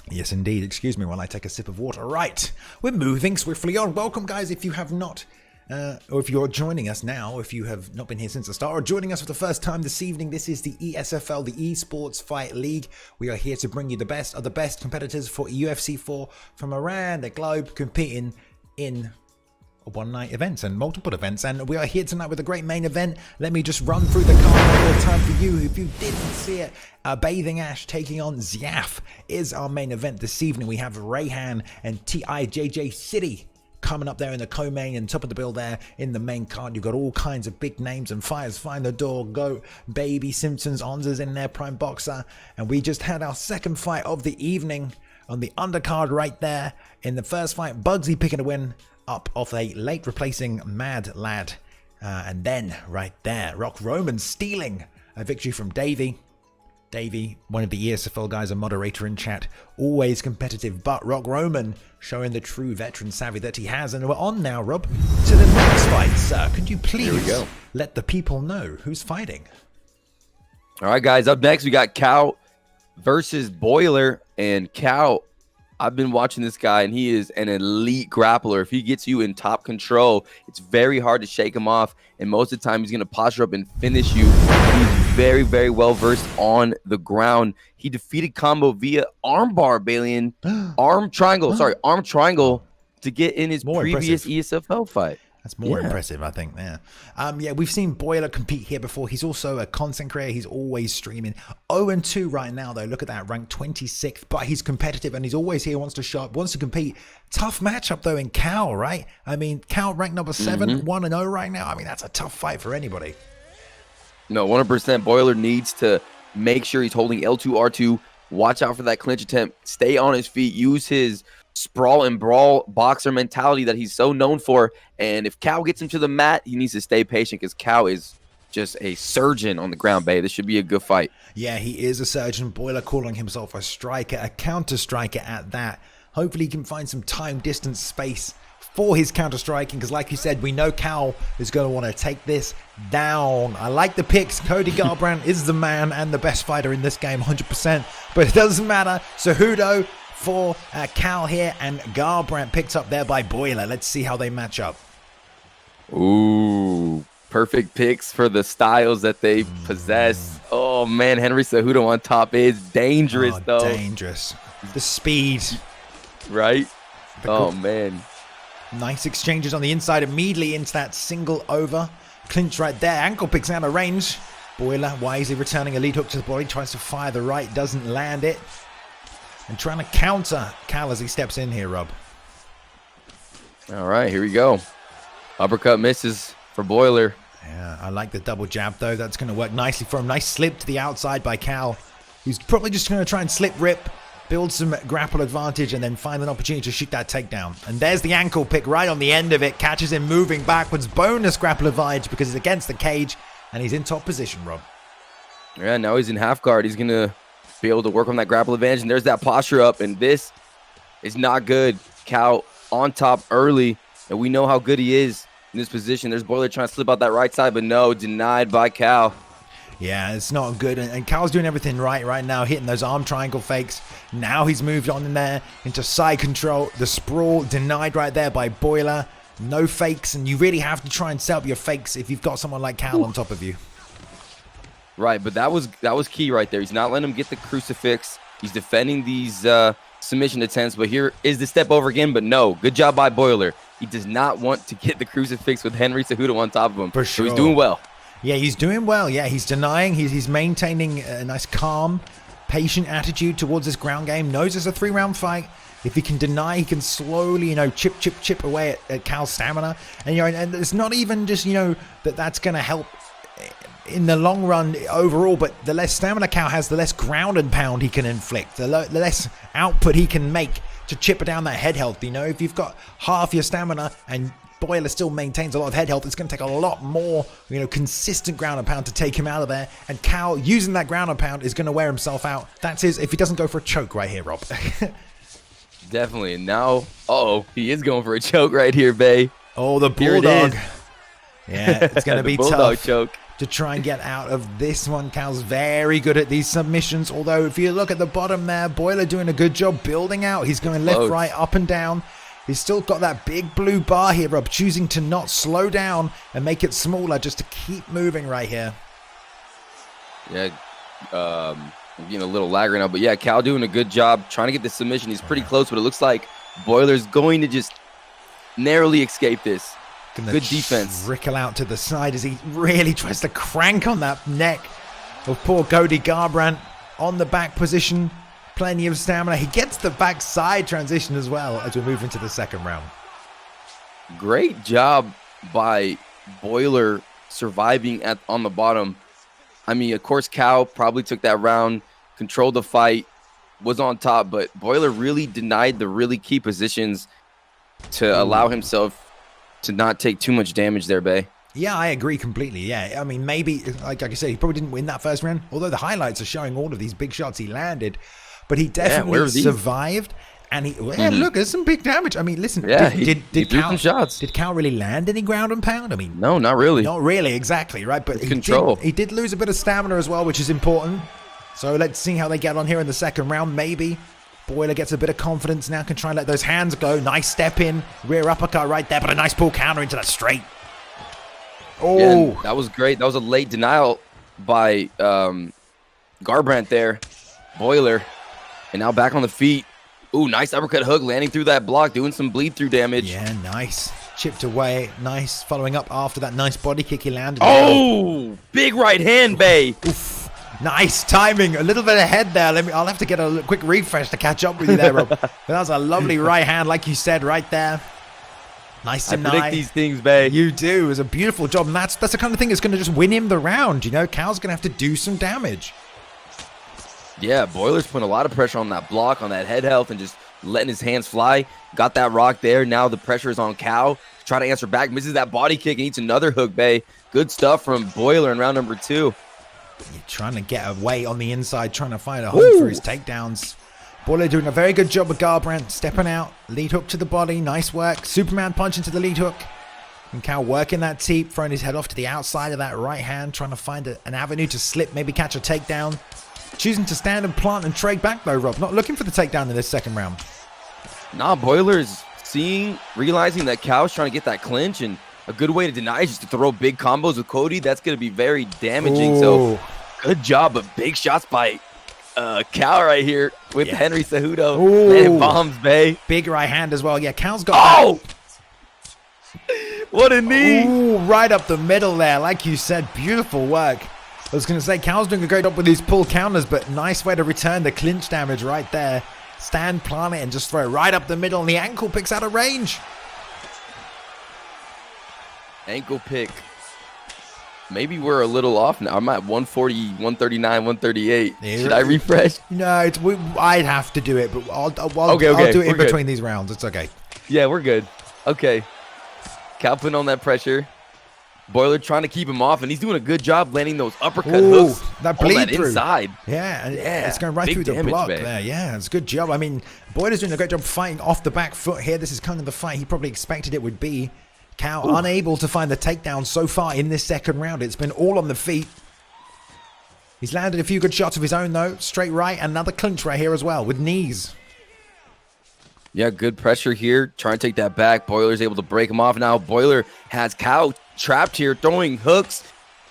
Yes, indeed. Excuse me while I take a sip of water. Right, we're moving swiftly on. Welcome, guys, if you have not, or if you're joining us now, if you have not been here since the start, or joining us for the first time this evening, this is the ESFL, the Esports Fight League. We are here to bring you the best of the best competitors for UFC 4 from around the globe, competing in one-night events and multiple events, and we are here tonight with a great main event. Let me just run through the card one more time for you if you didn't see it. ABathingAsh taking on Zyaf is our main event this evening. We have Rayhan and TIJJ City coming up there in the co-main, and top of the bill there in the main card. You've got all kinds of big names and fighters. Find the door, go Baby Simpsons, Onza's in there, Prime Boxer, and we just had our second fight of the evening on the undercard right there. In the first fight, Bugsy picking a win up off a late replacing Mad Lad, and then right there, Rock Roman stealing a victory from Davey. Davey, one of the ESFL guys, a moderator in chat, always competitive, but Rock Roman showing the true veteran savvy that he has. And we're on now, Rob, to the next fight, sir. Could you please let the people know who's fighting? All right, guys, up next we got Cow versus Boiler. And Cow, I've been watching this guy, and he is an elite grappler. If he gets you in top control, it's very hard to shake him off, and most of the time he's going to posture up and finish you. He's very, very well versed on the ground. He defeated Combo via armbar, Balian. Arm triangle to get in his previous ESFL fight. That's more impressive, I think. Yeah, we've seen Boiler compete here before. He's also a content creator. He's always streaming. 0-2 right now, though. Look at that, ranked 26th. But he's competitive, and he's always here. Wants to show up, wants to compete. Tough matchup though in Cal, right? I mean, Cal ranked number 7, 1-0 right now. I mean, that's a tough fight for anybody. No, 100%. Boiler needs to make sure he's holding L2, R2. Watch out for that clinch attempt. Stay on his feet. Use his sprawl and brawl boxer mentality that he's so known for. And if Cow gets him to the mat, he needs to stay patient, because Cow is just a surgeon on the ground, Bay. This should be a good fight. Yeah, he is a surgeon. Boiler calling himself a striker, a counter striker at that. Hopefully he can find some time, distance, space for his counter-striking, because like you said, we know Cal is going to want to take this down. I like the picks. Cody Garbrandt is the man and the best fighter in this game, 100%, but it doesn't matter. Cejudo for Cal here, and Garbrandt picked up there by Boiler. Let's see how they match up. Ooh, perfect picks for the styles that they possess. Oh, man, Henry Cejudo on top is dangerous, though. Dangerous. The speed. Right? Oh, man. Nice exchanges on the inside, immediately into that single over. Clinch right there. Ankle picks out of range. Boiler wisely returning a lead hook to the body. Tries to fire the right. Doesn't land it. And trying to counter Cal as he steps in here, Rob. All right, here we go. Uppercut misses for Boiler. Yeah, I like the double jab, though. That's going to work nicely for him. Nice slip to the outside by Cal, who's probably just going to try and slip rip, build some grapple advantage, and then find an opportunity to shoot that takedown. And there's the ankle pick right on the end of it. Catches him moving backwards. Bonus grapple advantage because it's against the cage, and he's in top position, Rob. Yeah, now he's in half guard. He's going to be able to work on that grapple advantage, and there's that posture up, and this is not good. Cal on top early, and we know how good he is in this position. There's Boiler trying to slip out that right side, but no, denied by Cal. Yeah, it's not good. And Cal's doing everything right now, hitting those arm triangle fakes. Now he's moved on in there into side control. The sprawl denied right there by Boiler. No fakes, and you really have to try and set up your fakes if you've got someone like Cal on top of you. Right, but that was key right there. He's not letting him get the crucifix. He's defending these submission attempts, but here is the step over again, but no. Good job by Boiler. He does not want to get the crucifix with Henry Cejudo on top of him. For sure. So he's doing well. Yeah, he's doing well. Yeah, he's denying. He's maintaining a nice calm, patient attitude towards this ground game. Knows it's a 3-round fight. If he can deny, he can slowly, chip away at Cal's stamina. And, and it's not even just, that's going to help in the long run overall, but the less stamina Cal has, the less ground and pound he can inflict, the less output he can make to chip down that head health. If you've got half your stamina and Boiler still maintains a lot of head health, it's going to take a lot more, consistent ground and pound to take him out of there. And Cal, using that ground and pound, is going to wear himself out. That's if he doesn't go for a choke right here, Rob. Definitely. And now, he is going for a choke right here, Bay. Oh, the bulldog. Yeah, it's going to be tough choke to try and get out of this one. Cal's very good at these submissions. Although, if you look at the bottom there, Boiler doing a good job building out. He's going left, right, up and down. He's still got that big blue bar here, Rob, choosing to not slow down and make it smaller just to keep moving right here. Yeah, I'm getting a little lagger now, but yeah, Cal doing a good job trying to get the submission. He's pretty close, but it looks like Boiler's going to just narrowly escape this. Good defense. Trickle out to the side as he really tries to crank on that neck of poor Cody Garbrandt on the back position. Plenty of stamina. He gets the backside transition as well as we move into the second round. Great job by Boiler surviving on the bottom. I mean, of course, Cal probably took that round, controlled the fight, was on top, but Boiler really denied the really key positions to allow himself to not take too much damage there, Bay. Yeah, I agree completely. Yeah, I mean, maybe, like I said, he probably didn't win that first round, although the highlights are showing all of these big shots he landed. But he definitely survived, and look, there's some big damage. I mean, listen, he threw some shots. Did Cal really land any ground and pound? I mean, no, not really. Not really, exactly, right? But he did lose a bit of stamina as well, which is important. So let's see how they get on here in the second round. Maybe Boiler gets a bit of confidence now, can try and let those hands go. Nice step in, rear uppercut right there, but a nice pull counter into that straight. Oh, yeah, that was great. That was a late denial by Garbrandt there. Boiler. And now back on the feet. Ooh, nice uppercut hook landing through that block, doing some bleed through damage. Yeah, nice. Chipped away. Nice. Following up after that nice body kick he landed. Oh, big right hand, Bay. Oof. Nice timing. A little bit ahead there. I'll have to get a quick refresh to catch up with you there, Rob. But that was a lovely right hand, like you said, right there. Nice and I predict these things, Bay. You do. It was a beautiful job. And that's the kind of thing that's going to just win him the round. Cal's going to have to do some damage. Yeah, Boiler's putting a lot of pressure on that block, on that head health, and just letting his hands fly. Got that rock there. Now the pressure is on Cal. Try to answer back. Misses that body kick and eats another hook, Bay. Good stuff from Boiler in round number 2. Trying to get away on the inside, trying to find a home for his takedowns. Boiler doing a very good job with Garbrandt, stepping out, lead hook to the body, nice work. Superman punch into the lead hook. And Cal working that teep, throwing his head off to the outside of that right hand, trying to find an avenue to slip, maybe catch a takedown. Choosing to stand and plant and trade back though, Rob. Not looking for the takedown in this second round. Nah, Boiler's realizing that Cal's trying to get that clinch, and a good way to deny is just to throw big combos with Cody. That's going to be very damaging. Ooh. So good job, but big shots by Cal right here with Henry Cejudo. Landing bombs, Bay. Big right hand as well. Yeah, Cal's got What a knee. Ooh, right up the middle there. Like you said, beautiful work. I was going to say, Cal's doing a great job with these pull counters, but nice way to return the clinch damage right there. Stand, plant it, and just throw it right up the middle, and the ankle picks out of range. Ankle pick. Maybe we're a little off now. I'm at 140, 139, 138. Should I refresh? No, I'd have to do it, but I'll do it in between these rounds. It's okay. Yeah, we're good. Okay. Cal putting on that pressure. Boiler trying to keep him off, and he's doing a good job landing those uppercut hooks. That bleed through. Inside. Yeah, it's going right through the block there. Yeah, it's a good job. I mean, Boiler's doing a great job fighting off the back foot here. This is kind of the fight he probably expected it would be. Cal unable to find the takedown so far in this second round. It's been all on the feet. He's landed a few good shots of his own, though. Straight right, another clinch right here as well with knees. Yeah, good pressure here. Trying to take that back. Boiler's able to break him off. Now Boiler has Cal trapped here, throwing hooks,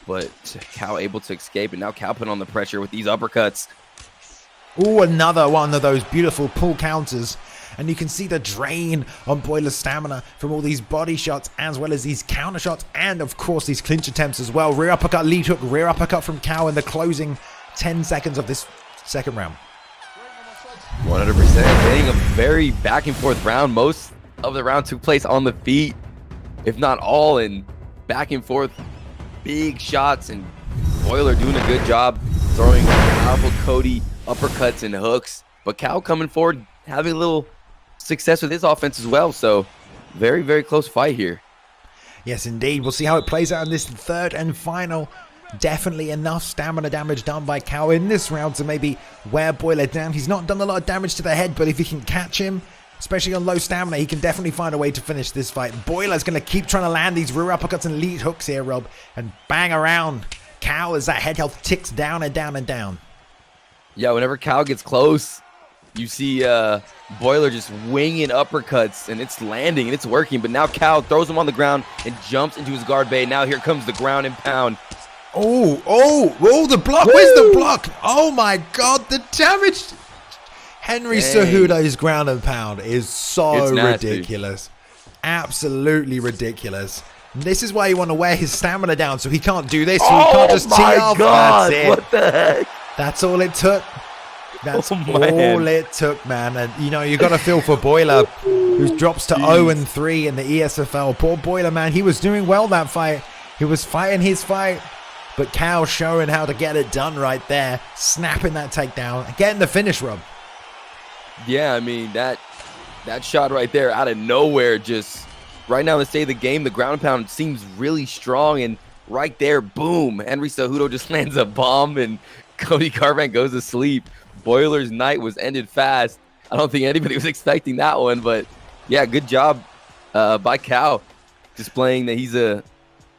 but Cal able to escape, and now Cal putting on the pressure with these uppercuts. Ooh, another one of those beautiful pull counters. And you can see the drain on Boiler's stamina from all these body shots, as well as these counter shots, and of course these clinch attempts as well. Rear uppercut, lead hook, rear uppercut from Cal in the closing 10 seconds of this second round. 100%. Being a very back and forth round. Most of the round took place on the feet, if not all, and back and forth, big shots, and Boiler doing a good job throwing powerful Cody uppercuts and hooks. But Cal coming forward, having a little success with his offense as well. So very, very close fight here. Yes, indeed. We'll see how it plays out in this third and final. Definitely enough stamina damage done by Cal in this round to maybe wear Boiler down. He's not done a lot of damage to the head, but if he can catch him, especially on low stamina, he can definitely find a way to finish this fight. Boiler's going to keep trying to land these rear uppercuts and lead hooks here, Rob, and bang around Cal as that head health ticks down and down and down. Yeah, whenever Cal gets close, you see Boiler just winging uppercuts, and it's landing and it's working. But now Cal throws him on the ground and jumps into his guard bay. Now here comes the ground and pound. The block. Where's the block? Oh my God, the damage. Henry Cejudo's ground and pound is so ridiculous. Absolutely ridiculous. This is why you want to wear his stamina down, so he can't do this. So he can't just tee off. God, that's it. What the heck? That's all it took. That's all it took, man. And you know, you got to feel for Boiler, who drops to 0-3 in the ESFL. Poor Boiler, man. He was doing well that fight. He was fighting his fight. But Cal showing how to get it done right there. Snapping that takedown. Getting the finish, Rob. Yeah, I mean, that shot right there out of nowhere, just right now in the state of the game, the ground and pound seems really strong. And right there, boom, Henry Cejudo just lands a bomb and Cody Garbrandt goes to sleep. Boiler's night was ended fast. I don't think anybody was expecting that one, but yeah, good job by Cal, displaying that he's a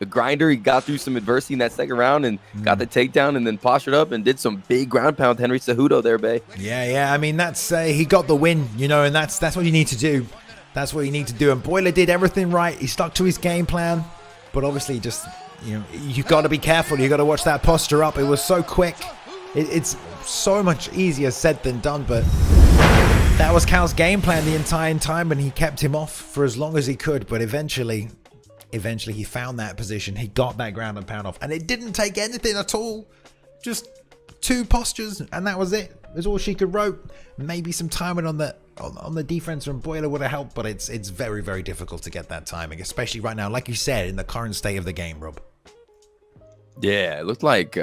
grinder. He got through some adversity in that second round and got the takedown, and then postured up and did some big ground pound with Henry Cejudo there, Bay. Yeah. I mean, that's he got the win, you know, and that's what you need to do. That's what you need to do. And Boiler did everything right. He stuck to his game plan, but obviously just, you know, you got to be careful. You got to watch that posture up. It was so quick. It's so much easier said than done, but that was Cal's game plan the entire time, and he kept him off for as long as he could. But eventually he found that position. He got that ground and pound off, and it didn't take anything at all. Just two postures, and that was it. That's all she could rope. Maybe some timing on the defense from Boiler would have helped, but it's very, very difficult to get that timing, especially right now, like you said, in the current state of the game, Rob. Yeah, it looked like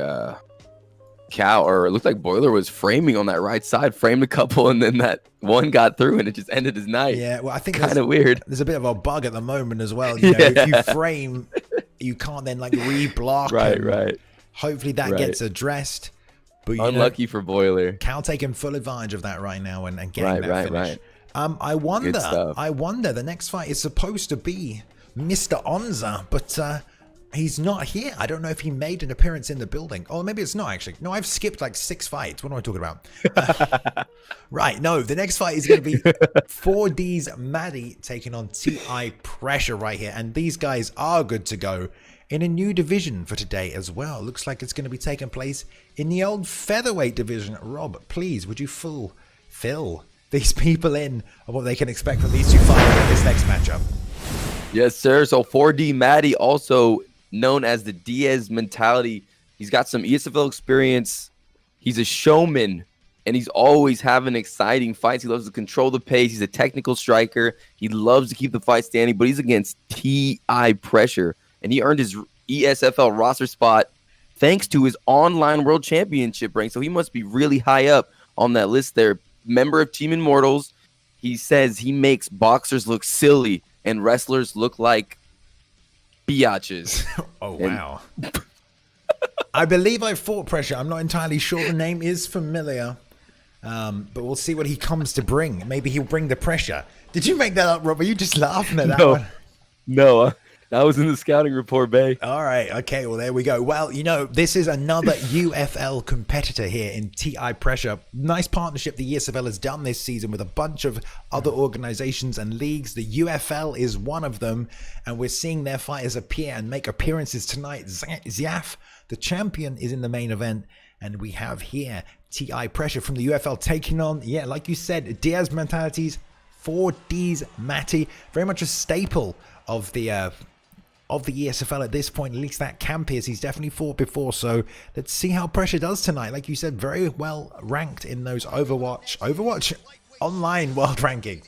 it looked like Boiler was framing on that right side, framed a couple, and then that one got through, and it just ended his night. Yeah, well, I think kind of weird. There's a bit of a bug at the moment as well. You know, if you frame, you can't then like re-block. Right. Hopefully that gets addressed. But unlucky for Boiler. Cal taking full advantage of that right now and getting that finish. I wonder. The next fight is supposed to be Mr. Onza, but he's not here. I don't know if he made an appearance in the building. Oh, maybe it's not actually. No, I've skipped like 6 fights. What am I talking about? Right. No, the next fight is going to be 4D's Maddie taking on TI Pressure right here, and these guys are good to go in a new division for today as well. Looks like it's going to be taking place in the old featherweight division. Rob, please, would you fill these people in on what they can expect from these two fighters in this next matchup? Yes, sir. So 4D Maddie, also known as the Diaz mentality. He's got some ESFL experience. He's a showman, and he's always having exciting fights. He loves to control the pace. He's a technical striker. He loves to keep the fight standing, but he's against TI Pressure, and he earned his ESFL roster spot thanks to his online world championship rank. So he must be really high up on that list there. Member of Team Immortals. He says he makes boxers look silly and wrestlers look like biatches. Oh, wow. I believe I fought Pressure. I'm not entirely sure. The name is familiar. But we'll see what he comes to bring. Maybe he'll bring the pressure. Did you make that up, Rob? Are you just laughing at that one? No. That was in the scouting report, Bay. All right. Okay. Well, there we go. Well, this is another UFL competitor here in TI Pressure. Nice partnership the ESFL has done this season with a bunch of other organizations and leagues. The UFL is one of them, and we're seeing their fighters appear and make appearances tonight. Zaf, the champion, is in the main event, and we have here TI Pressure from the UFL taking on, like you said, Diaz mentalities, 4D's Matty, very much a staple of the ESFL at this point. At least that camp is. He's definitely fought before, so let's see how Pressure does tonight. Like you said, very well ranked in those Overwatch online world ranking.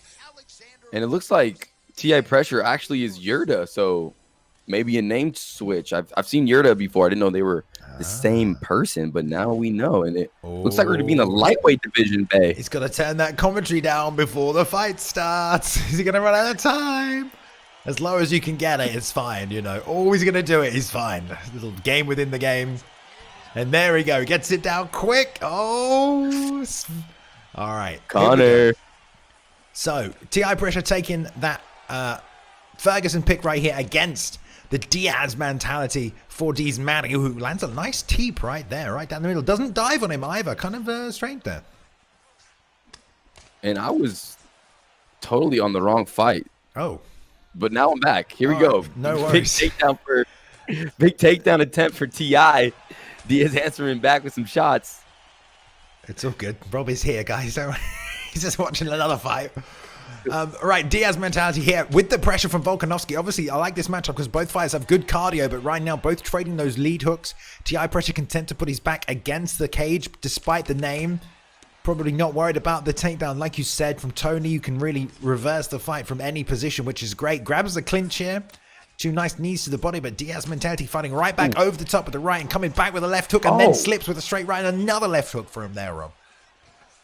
And it looks like TI Pressure actually is Yurda, so maybe a name switch. I've seen Yurda before. I didn't know they were the same person, but now we know, and it looks like we're going to be in the lightweight division, Bay. He's got to turn that commentary down before the fight starts. Is he going to run out of time? As low as you can get it, it's fine, Always going to do it, he's fine. Little game within the game. And there we go. Gets it down quick. Oh. All right. Connor. So, TI Pressure taking that Ferguson pick right here against the Diaz mentality for D's Maddie, who lands a nice teep right there, right down the middle. Doesn't dive on him either. Kind of strange there. And I was totally on the wrong fight. Oh. But now I'm back. Here we go. No worries. Big takedown attempt for TI. Diaz answering back with some shots. It's all good. Rob is here, guys. He's just watching another fight. Right, Diaz mentality here with the pressure from Volkanovski. Obviously, I like this matchup because both fighters have good cardio, but right now, both trading those lead hooks. TI Pressure content to put his back against the cage, despite the name. Probably not worried about the takedown. Like you said, from Tony, you can really reverse the fight from any position, which is great. Grabs the clinch here. 2 nice knees to the body, but Diaz mentality fighting right back over the top with the right and coming back with a left hook and then slips with a straight right and another left hook for him there, Rob.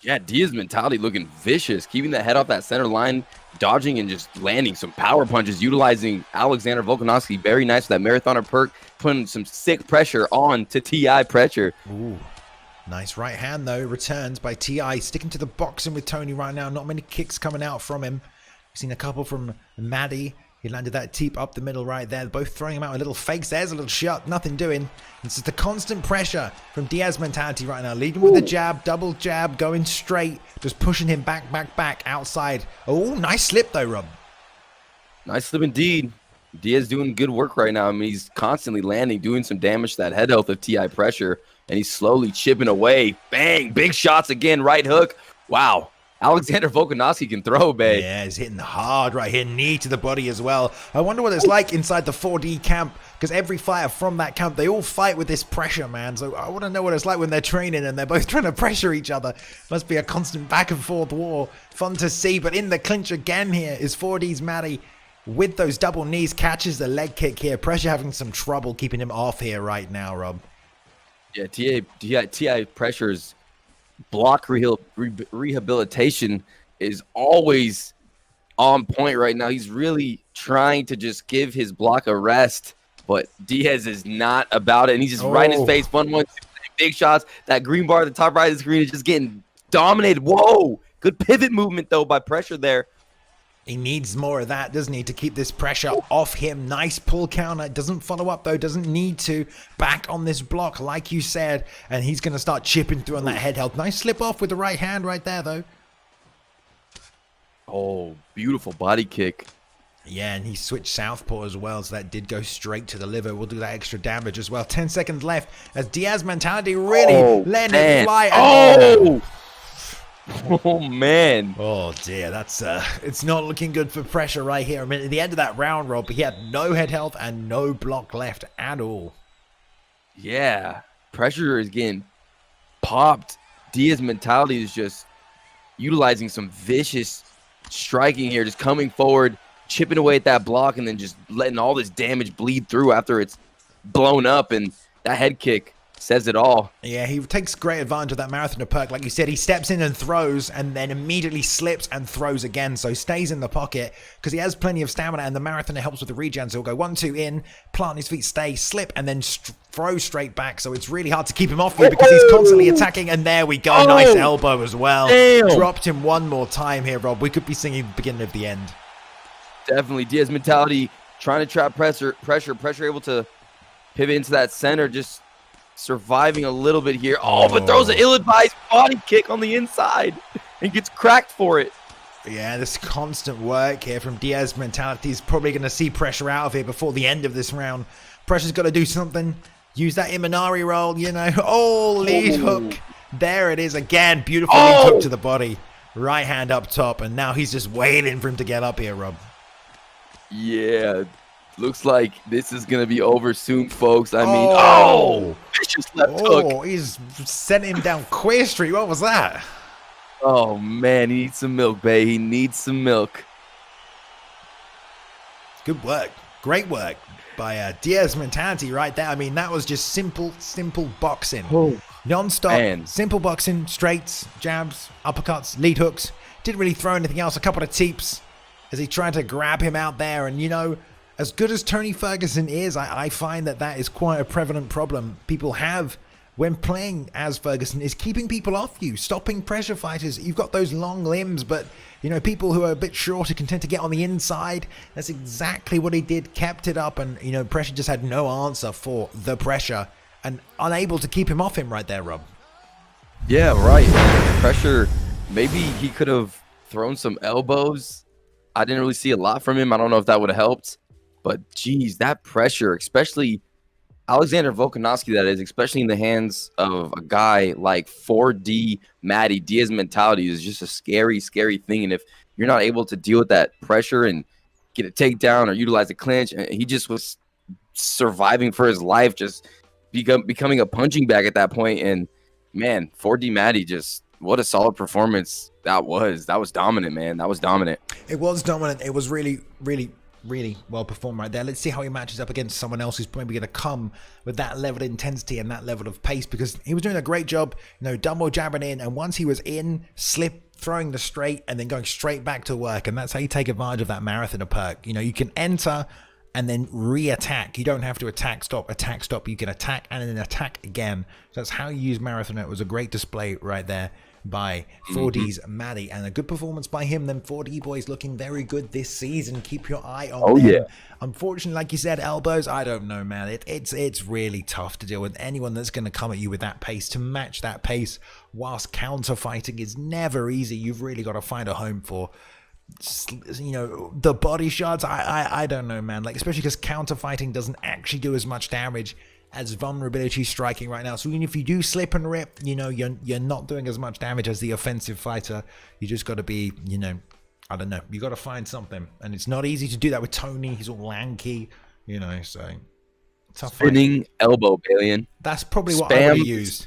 Yeah, Diaz mentality looking vicious, keeping the head off that center line, dodging and just landing some power punches, utilizing Alexander Volkanovski. Very nice with that marathoner perk, putting some sick pressure on to TI Pressure. Ooh. Nice right hand, though. Returns by TI. Sticking to the boxing with Tony right now. Not many kicks coming out from him. We've seen a couple from Maddie. He landed that teep up the middle right there. Both throwing him out with little fakes. There's a little shot. Nothing doing. It's just the constant pressure from Diaz mentality right now. Leading with the jab. Double jab. Going straight. Just pushing him back outside. Oh, nice slip, though, Rob. Nice slip indeed. Diaz doing good work right now. I mean, he's constantly landing, doing some damage to that head health of TI Pressure. And he's slowly chipping away. Bang! Big shots again. Right hook. Wow. Alexander Volkanovski can throw, babe. Yeah, he's hitting hard right here. Knee to the body as well. I wonder what it's like inside the 4D camp, because every fighter from that camp, they all fight with this pressure, man. So I want to know what it's like when they're training and they're both trying to pressure each other. Must be a constant back and forth war. Fun to see. But in the clinch again here is 4D's Maddie with those double knees. Catches the leg kick here. Pressure having some trouble keeping him off here right now, Rob. Yeah, TI Pressure's block rehabilitation is always on point right now. He's really trying to just give his block a rest, but Diaz is not about it. And he's just right in his face. 1-1-2. big shots. That green bar at the top right of the screen is just getting dominated. Whoa. Good pivot movement, though, by Pressure there. He needs more of that, doesn't he, to keep this pressure off him. Nice pull counter. Doesn't follow up, though. Doesn't need to. Back on this block, like you said. And he's going to start chipping through on that head health. Nice slip off with the right hand right there, though. Oh, beautiful body kick. Yeah, and he switched southpaw as well, so that did go straight to the liver. We'll do that extra damage as well. 10 seconds left as Diaz mentality really letting it fly. Oh, man. Oh, dear. That's it's not looking good for Pressure right here. I mean, at the end of that round, Rob, he had no head health and no block left at all. Yeah. Pressure is getting popped. Diaz mentality is just utilizing some vicious striking here, just coming forward, chipping away at that block, and then just letting all this damage bleed through after it's blown up. And that head kick says it all. Yeah, he takes great advantage of that marathoner perk. Like you said, he steps in and throws and then immediately slips and throws again. So stays in the pocket because he has plenty of stamina, and the marathoner helps with the regen. So he'll go 1-2 in, plant his feet, stay, slip, and then throw straight back. So it's really hard to keep him off you because he's constantly attacking. And there we go. Nice elbow as well. Damn. Dropped him one more time here, Rob. We could be singing the beginning of the end. Definitely. Diaz mentality trying to trap Pressure able to pivot into that center, just surviving a little bit here. But throws an ill-advised body kick on the inside and gets cracked for it. Yeah, this constant work here from Diaz mentality is probably going to see Pressure out of here before the end of this round. Pressure's got to do something. Use that Imanari roll, you know. Lead hook. There it is again. Beautiful lead hook to the body. Right hand up top, and now he's just waiting for him to get up here, Rob. Yeah, looks like this is going to be over soon, folks. I mean, vicious left hook. He's sent him down Queer Street. What was that? Oh, man, he needs some milk, babe. He needs some milk. Good work. Great work by Diaz mentality right there. I mean, that was just simple boxing. Non-stop, simple boxing, straights, jabs, uppercuts, lead hooks. Didn't really throw anything else. A couple of teeps as he tried to grab him out there. And, you know, as good as Tony Ferguson is, I find that is quite a prevalent problem people have when playing as Ferguson, is keeping people off you, stopping pressure fighters. You've got those long limbs, but, you know, people who are a bit shorter can tend to get on the inside. That's exactly what he did, kept it up, and, you know, Pressure just had no answer for the pressure and unable to keep him off him right there, Rob. Yeah, right. Pressure, maybe he could have thrown some elbows. I didn't really see a lot from him. I don't know if that would have helped. But, geez, that pressure, especially Alexander Volkanovski, that is, especially in the hands of a guy like 4D Matty, Diaz mentality is just a scary, scary thing. And if you're not able to deal with that pressure and get a takedown or utilize a clinch, he just was surviving for his life, just becoming a punching bag at that point. And, man, 4D Matty, just what a solid performance that was. That was dominant, man. That was dominant. It was dominant. It was really, really well performed right there. Let's see how he matches up against someone else who's probably going to come with that level of intensity and that level of pace, because he was doing a great job, you know, dumbbell jabbing in, and once he was in, slip, throwing the straight, and then going straight back to work. And that's how you take advantage of that marathoner perk. You know, you can enter and then re-attack. You don't have to attack, stop. You can attack and then attack again. So that's how you use marathoner. It was a great display right there by 4D's Matty, and a good performance by him. Then 4D boys looking very good this season. Keep your eye on them. Yeah. Unfortunately, like you said, elbows, I don't know, man. It's really tough to deal with anyone that's going to come at you with that pace. To match that pace whilst counter fighting is never easy. You've really got to find a home for, you know, the body shots. I don't know, man. Like, especially because counter fighting doesn't actually do as much damage as vulnerability striking right now. So even if you do slip and rip, you know, you're not doing as much damage as the offensive fighter. You just got to be, you know, I don't know. You got to find something, and it's not easy to do that with Tony. He's all lanky, you know. So tough. Spinning elbow, Balian. That's probably what I would have used.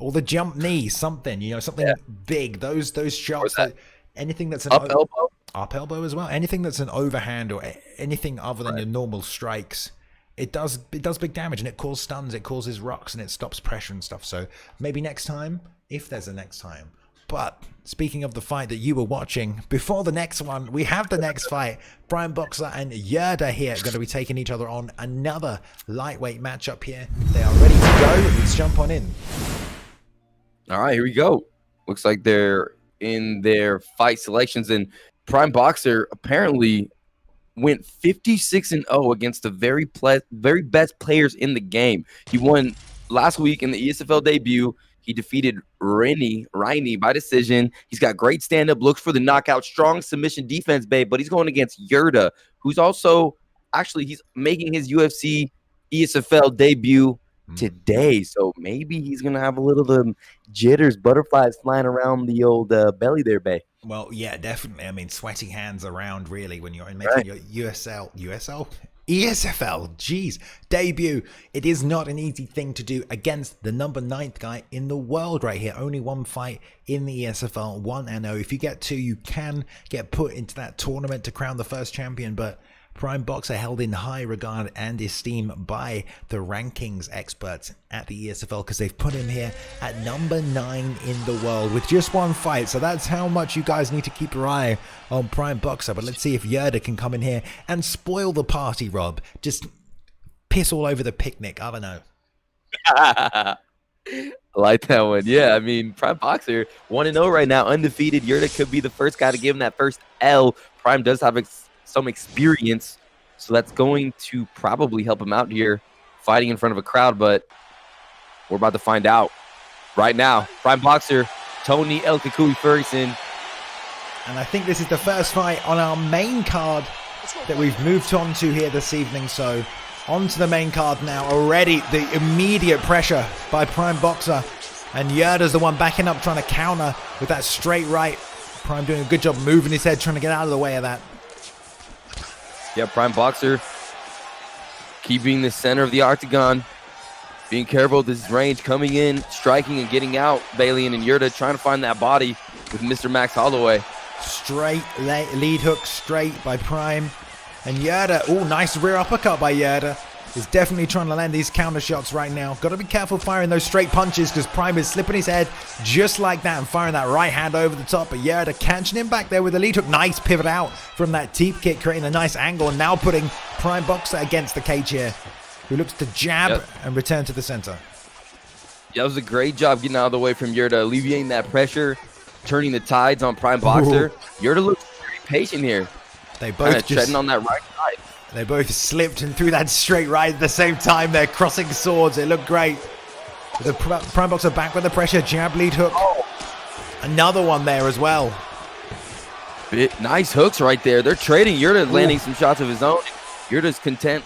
Or the jump knee, something, you know, something big. Those shots. Anything that's an up elbow as well. Anything that's an overhand or anything other than your normal strikes. It does big damage, and it causes stuns, it causes rocks, and it stops pressure and stuff. So maybe next time, if there's a next time. But speaking of the fight that you were watching, before the next one, we have the next fight. Brian Boxer and Yerda here are going to be taking each other on. Another lightweight matchup here. They are ready to go. Let's jump on in. All right, here we go. Looks like they're in their fight selections, and Prime Boxer apparently went 56-0 against the very best players in the game. He won last week in the ESFL debut. He defeated Riney by decision. He's got great stand-up, looks for the knockout, strong submission defense, babe, but he's going against Yurda, who's also he's making his UFC ESFL debut today. So maybe he's going to have a little jitters, butterflies flying around the old belly there, babe. Well, yeah, definitely. I mean, sweaty hands around really when you're making your ESFL, geez, debut. It is not an easy thing to do against the number 9th guy in the world right here. Only one fight in the ESFL, 1-0. If you get 2, you can get put into that tournament to crown the first champion, but Prime Boxer held in high regard and esteem by the rankings experts at the ESFL because they've put him here at number 9 in the world with just one fight. So that's how much you guys need to keep your eye on Prime Boxer. But let's see if Yurda can come in here and spoil the party, Rob. Just piss all over the picnic. I don't know. I like that one. Yeah, I mean, Prime Boxer 1-0 right now, undefeated. Yurda could be the first guy to give him that first L. Prime does have some experience, so that's going to probably help him out here fighting in front of a crowd, but we're about to find out right now. Prime Boxer, Tony El Kukui Ferguson. And I think this is the first fight on our main card that we've moved on to here this evening, so on to the main card now. Already the immediate pressure by Prime Boxer, and Yurda's the one backing up, trying to counter with that straight right. Prime doing a good job moving his head, trying to get out of the way of that. Yeah, Prime Boxer keeping the center of the octagon, being careful with his range, coming in, striking and getting out. Balian and Yurda trying to find that body with Mr. Max Holloway. Straight lead hook straight by Prime. And Yurda, oh, nice rear uppercut by Yurda. Is definitely trying to land these counter shots right now. Got to be careful firing those straight punches because Prime is slipping his head just like that and firing that right hand over the top. But Yurda catching him back there with a lead hook. Nice pivot out from that teep kick, creating a nice angle. And now putting Prime Boxer against the cage here, who looks to jab and return to the center. Yeah, that was a great job getting out of the way from Yurda, alleviating that pressure, turning the tides on Prime Boxer. Yurda looks very patient here. They both just treading on that right side. They both slipped and threw that straight right at the same time. They're crossing swords. It looked great. The Prime Boxer back with the pressure. Jab, lead hook. Another one there as well. Nice hooks right there. They're trading. Yurda landing some shots of his own. Yurda's content,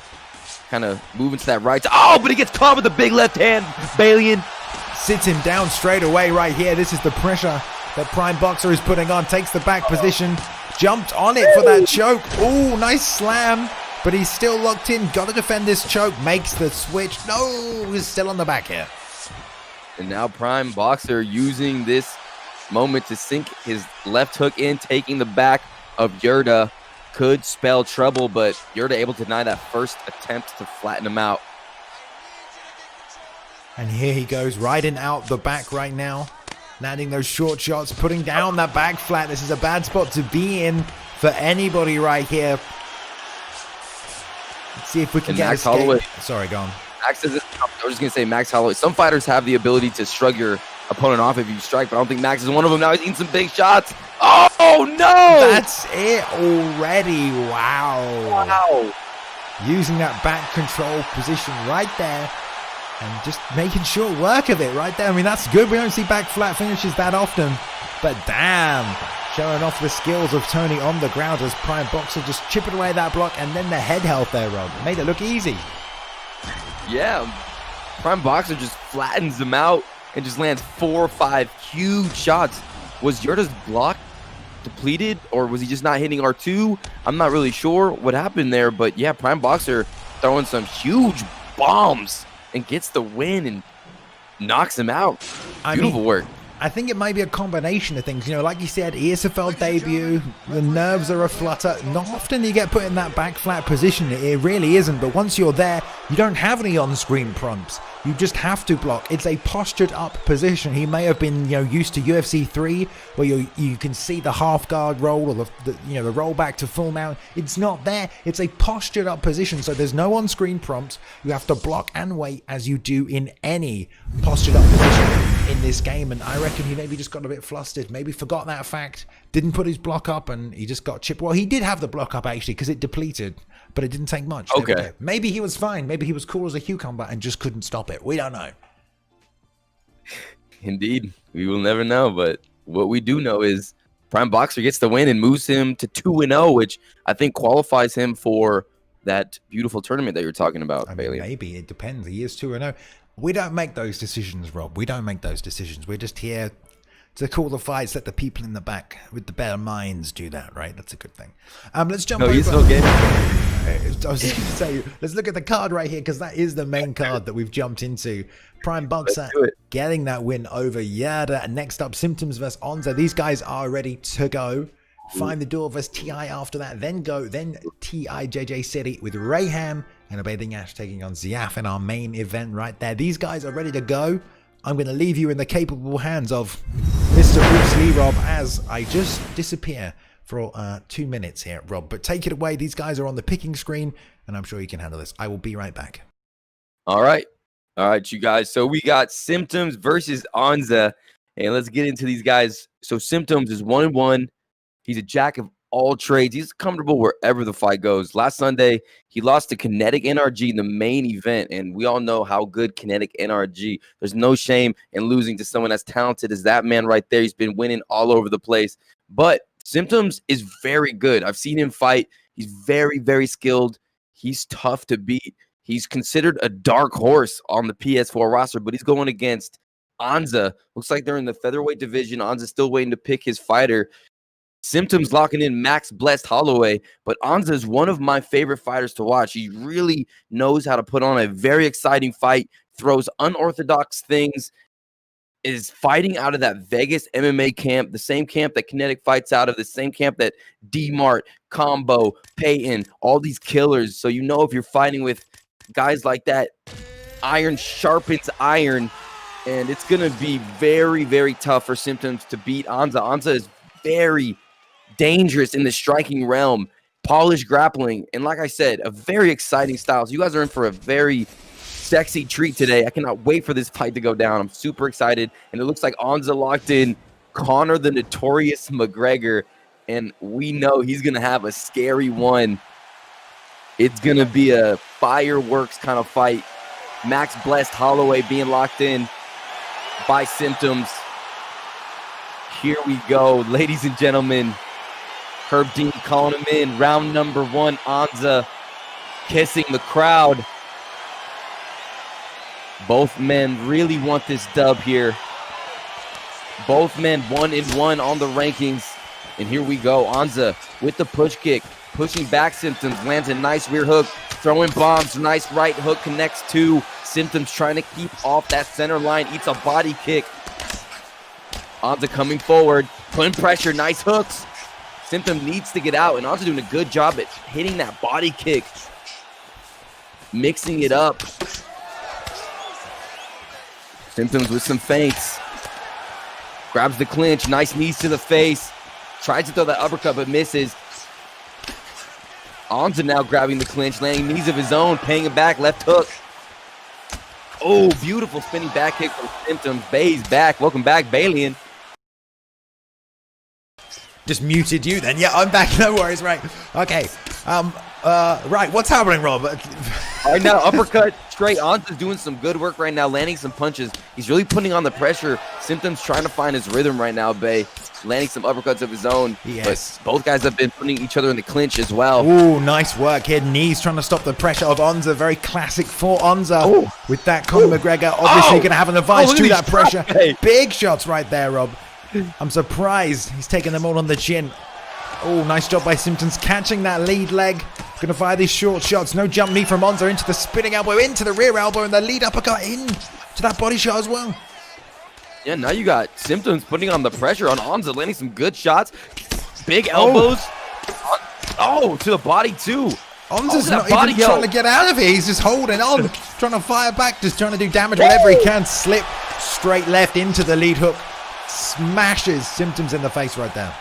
kind of moving to that right. Oh, but he gets caught with a big left hand. Balian sits him down straight away right here. This is the pressure that Prime Boxer is putting on. Takes the back position. Jumped on it for that choke. Oh, nice slam. But he's still locked in. Got to defend this choke. Makes the switch. No, he's still on the back here. And now Prime Boxer using this moment to sink his left hook in, taking the back of Yurda. Could spell trouble, but Yurda able to deny that first attempt to flatten him out. And here he goes, riding out the back right now. Landing those short shots, putting down that back flat. This is a bad spot to be in for anybody right here. Let's see if we can get Max Holloway. Sorry, go on. I was just going to say Max Holloway. Some fighters have the ability to shrug your opponent off if you strike, but I don't think Max is one of them. Now he's eating some big shots. Oh, no! That's it already. Wow. Using that back control position right there and just making short work of it right there. I mean, that's good. We don't see back flat finishes that often, but damn. Showing off the skills of Tony on the ground as Prime Boxer just chipping away that block, and then the head health there, Rob. Made it look easy. Yeah, Prime Boxer just flattens him out and just lands 4 or 5 huge shots. Was Yurda's block depleted, or was he just not hitting R2? I'm not really sure what happened there, but yeah, Prime Boxer throwing some huge bombs and gets the win and knocks him out. Beautiful work. I think it might be a combination of things. You know, like you said, ESFL debut, the nerves are aflutter. Not often you get put in that back flat position. It really isn't. But once you're there, you don't have any on-screen prompts. You just have to block. It's a postured up position. He may have been, used to UFC 3, where you can see the half guard roll or the roll back to full mount. It's not there. It's a postured up position, so there's no on-screen prompts. You have to block and wait as you do in any postured up position in this game. And I reckon he maybe just got a bit flustered, maybe forgot that fact, didn't put his block up, and he just got chipped. Well, he did have the block up actually because it depleted, but it didn't take much. Okay. Maybe he was fine. Maybe he was cool as a cucumber and just couldn't stop it. We don't know. Indeed. We will never know. But what we do know is Prime Boxer gets the win and moves him to 2-0, which I think qualifies him for that beautiful tournament that you're talking about, Bailey. Maybe. It depends. He is 2-0. We don't make those decisions, Rob. We don't make those decisions. We're just here to call the fights, let the people in the back with the better minds do that, right? That's a good thing. Let's jump over. I was going to say, let's look at the card right here, because that is the main card that we've jumped into. Prime Boxer getting that win over Yada. And next up, Symptoms versus Onza. These guys are ready to go. Find the Door versus TI after that. Then TI JJ City with Rayham and ABathingAsh taking on Zayaf in our main event right there. These guys are ready to go. I'm going to leave you in the capable hands of Mr. Bruce Lee, Rob, as I just disappear for 2 minutes here, Rob. But take it away. These guys are on the picking screen, and I'm sure you can handle this. I will be right back. All right, you guys. So we got Symptoms versus Onza, and let's get into these guys. So Symptoms is 1-1. He's a jack of all trades. He's comfortable wherever the fight goes. Last Sunday, he lost to Kinetic NRG in the main event, and we all know how good Kinetic NRG. There's no shame in losing to someone as talented as that man right there. He's been winning all over the place. But Symptoms is very good. I've seen him fight. He's very, very skilled. He's tough to beat. He's considered a dark horse on the PS4 roster, but he's going against Onza. Looks like they're in the featherweight division. Onza's still waiting to pick his fighter. Symptoms locking in Max Blessed Holloway, but Onza is one of my favorite fighters to watch. He really knows how to put on a very exciting fight, throws unorthodox things, is fighting out of that Vegas MMA camp, the same camp that Kinetic fights out of, the same camp that D-Mart, Combo, Peyton, all these killers. So you know if you're fighting with guys like that, iron sharpens iron, and it's going to be very, very tough for Symptoms to beat Onza. Onza is very dangerous in the striking realm, polished grappling, and like I said, a very exciting style. So you guys are in for a very sexy treat today. I cannot wait for this fight to go down. I'm super excited, and it looks like Onza locked in Conor the Notorious McGregor, and we know he's gonna have a scary one. It's gonna be a fireworks kind of fight. Max Blessed Holloway being locked in by Symptoms. Here we go, ladies and gentlemen. Herb Dean calling him in. Round number 1, Onza kissing the crowd. Both men really want this dub here. Both men 1-1 on the rankings. And here we go. Onza with the push kick. Pushing back Symptoms. Lands a nice rear hook. Throwing bombs. Nice right hook. Connects to Symptoms. Trying to keep off that center line. Eats a body kick. Onza coming forward. Putting pressure. Nice hooks. Symptom needs to get out, and Onza doing a good job at hitting that body kick, mixing it up. Symptoms with some feints. Grabs the clinch, nice knees to the face. Tries to throw that uppercut, but misses. Onza now grabbing the clinch, landing knees of his own, paying it back, left hook. Oh, beautiful spinning back kick from Symptoms. Bay's back. Welcome back, Balian. Just muted you then. Yeah, I'm back. No worries. Right. Okay. Right. What's happening, Rob? Right now, uppercut straight. Onza's doing some good work right now, landing some punches. He's really putting on the pressure. Symptoms trying to find his rhythm right now, Bay. Landing some uppercuts of his own. Yes. But both guys have been putting each other in the clinch as well. Ooh, nice work here. Knees trying to stop the pressure of Onza. Very classic for Onza. Ooh. With that, Conor McGregor obviously going to have an advantage to that pressure. Big shots right there, Rob. I'm surprised he's taking them all on the chin. Oh, nice job by Symptoms catching that lead leg. Going to fire these short shots. No jump knee from Onza into the spinning elbow, into the rear elbow, and the lead uppercut in to that body shot as well. Yeah, now you got Symptoms putting on the pressure on Onza, landing some good shots. Big elbows. Oh, to the body too. Onza's not even trying to get out of it. He's just holding on, trying to fire back, just trying to do damage wherever he can. Slip straight left into the lead hook. Smashes Symptoms in the face right there.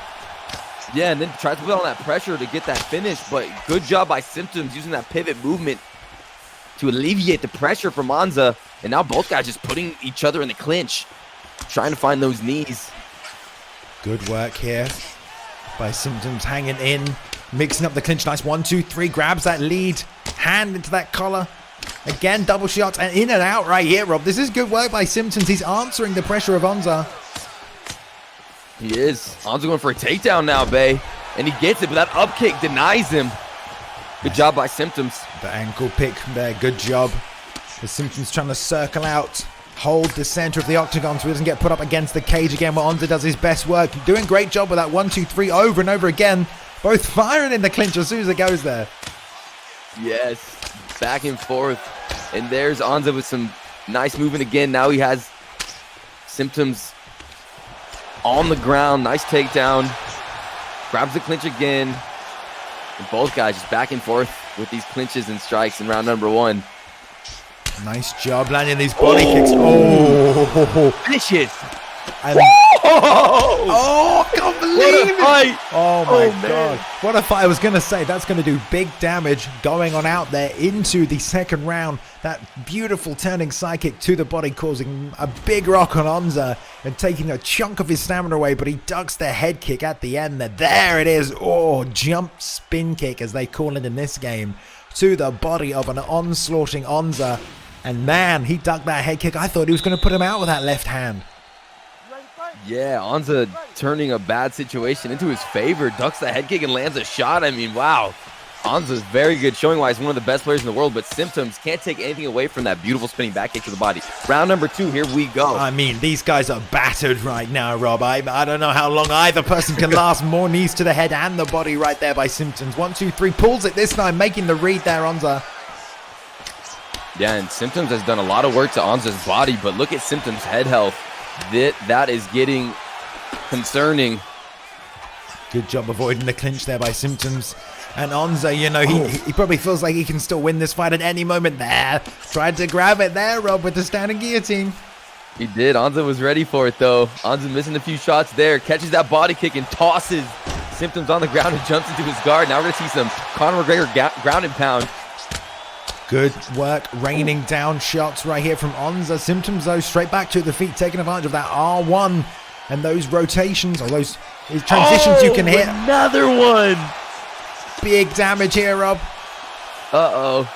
Yeah, and then tries to put on that pressure to get that finish, but good job by Symptoms using that pivot movement to alleviate the pressure from Onza. And now both guys just putting each other in the clinch, trying to find those knees. Good work here by Symptoms, hanging in, mixing up the clinch. Nice 1, 2, 3, grabs that lead hand into that collar. Again, double shots and in and out right here, Rob. This is good work by Symptoms. He's answering the pressure of Onza. He is. Onza going for a takedown now, Bay. And he gets it, but that up kick denies him. Good job by Symptoms. The ankle pick there, good job. The Symptoms trying to circle out, hold the center of the octagon so he doesn't get put up against the cage again, where Onza does his best work. Doing a great job with that 1, 2, 3 over and over again. Both firing in the clinch as soon as it goes there. Yes, back and forth. And there's Onza with some nice movement again. Now he has Symptoms on the ground. Nice takedown. Grabs the clinch again. And both guys just back and forth with these clinches and strikes in round number 1. Nice job landing these body kicks. Oh, finish it. Oh, I can't believe it. Fight. Oh my God. What a fight. I was going to say that's going to do big damage going on out there into the second round. That beautiful turning side kick to the body, causing a big rock on Onza and taking a chunk of his stamina away, but he ducks the head kick at the end. There it is. Oh, jump spin kick, as they call it in this game, to the body of an onslaughting Onza. And man, he ducked that head kick. I thought he was going to put him out with that left hand. Yeah, Onza turning a bad situation into his favor, ducks the head kick and lands a shot. I mean, wow. Onza's very good showing-wise, one of the best players in the world, but Symptoms can't take anything away from that beautiful spinning back kick to the body. Round number 2, here we go. I mean, these guys are battered right now, Rob. I don't know how long either person can last. More knees to the head and the body right there by Symptoms. 1, 2, 3, pulls it this time, making the read there, Onza. Yeah, and Symptoms has done a lot of work to Onza's body, but look at Symptoms' head health. That is getting concerning. Good job avoiding the clinch there by Symptoms. And Onza, you know, he probably feels like he can still win this fight at any moment there. Tried to grab it there, Rob, with the standing guillotine. He did. Onza was ready for it, though. Onza missing a few shots there. Catches that body kick and tosses Symptoms on the ground and jumps into his guard. Now we're going to see some Conor McGregor ground and pound. Good work, raining down shots right here from Onza. Symptoms, though, straight back to the feet, taking advantage of that R1 and those rotations or those transitions you can hit. Another one. Big damage here, Rob. Uh-oh.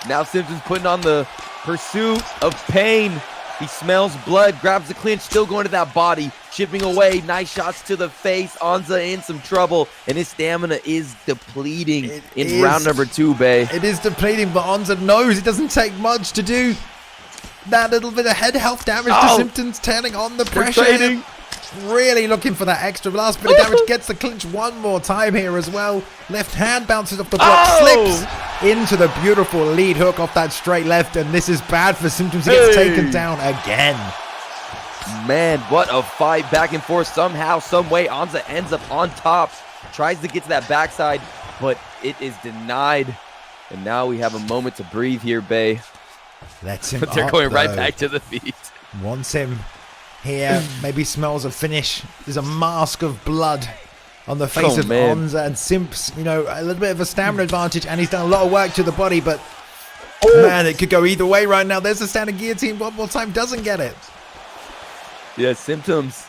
Now Symptoms putting on the pursuit of pain. He smells blood, grabs the clinch, still going to that body, chipping away. Nice shots to the face. Onza in some trouble, and his stamina is depleting round number 2, Bay. It is depleting, but Onza knows it doesn't take much to do that little bit of head health damage to Symptoms, turning on the pressure. Really looking for that extra last bit of damage. Gets the clinch one more time here as well. Left hand bounces off the block, slips into the beautiful lead hook off that straight left, and this is bad for Symptoms. He gets taken down again. Man, what a fight back and forth. Somehow, some way, Onza ends up on top. Tries to get to that backside, but it is denied. And now we have a moment to breathe here, Bay. Lets him But they're going right back to the feet. Wants him here. Maybe smells a finish. There's a mask of blood on the face of Onza, and Simps, you know, a little bit of a stamina advantage, and he's done a lot of work to the body, but man, it could go either way right now. There's a standing guillotine one more time, doesn't get it. Yeah, Symptoms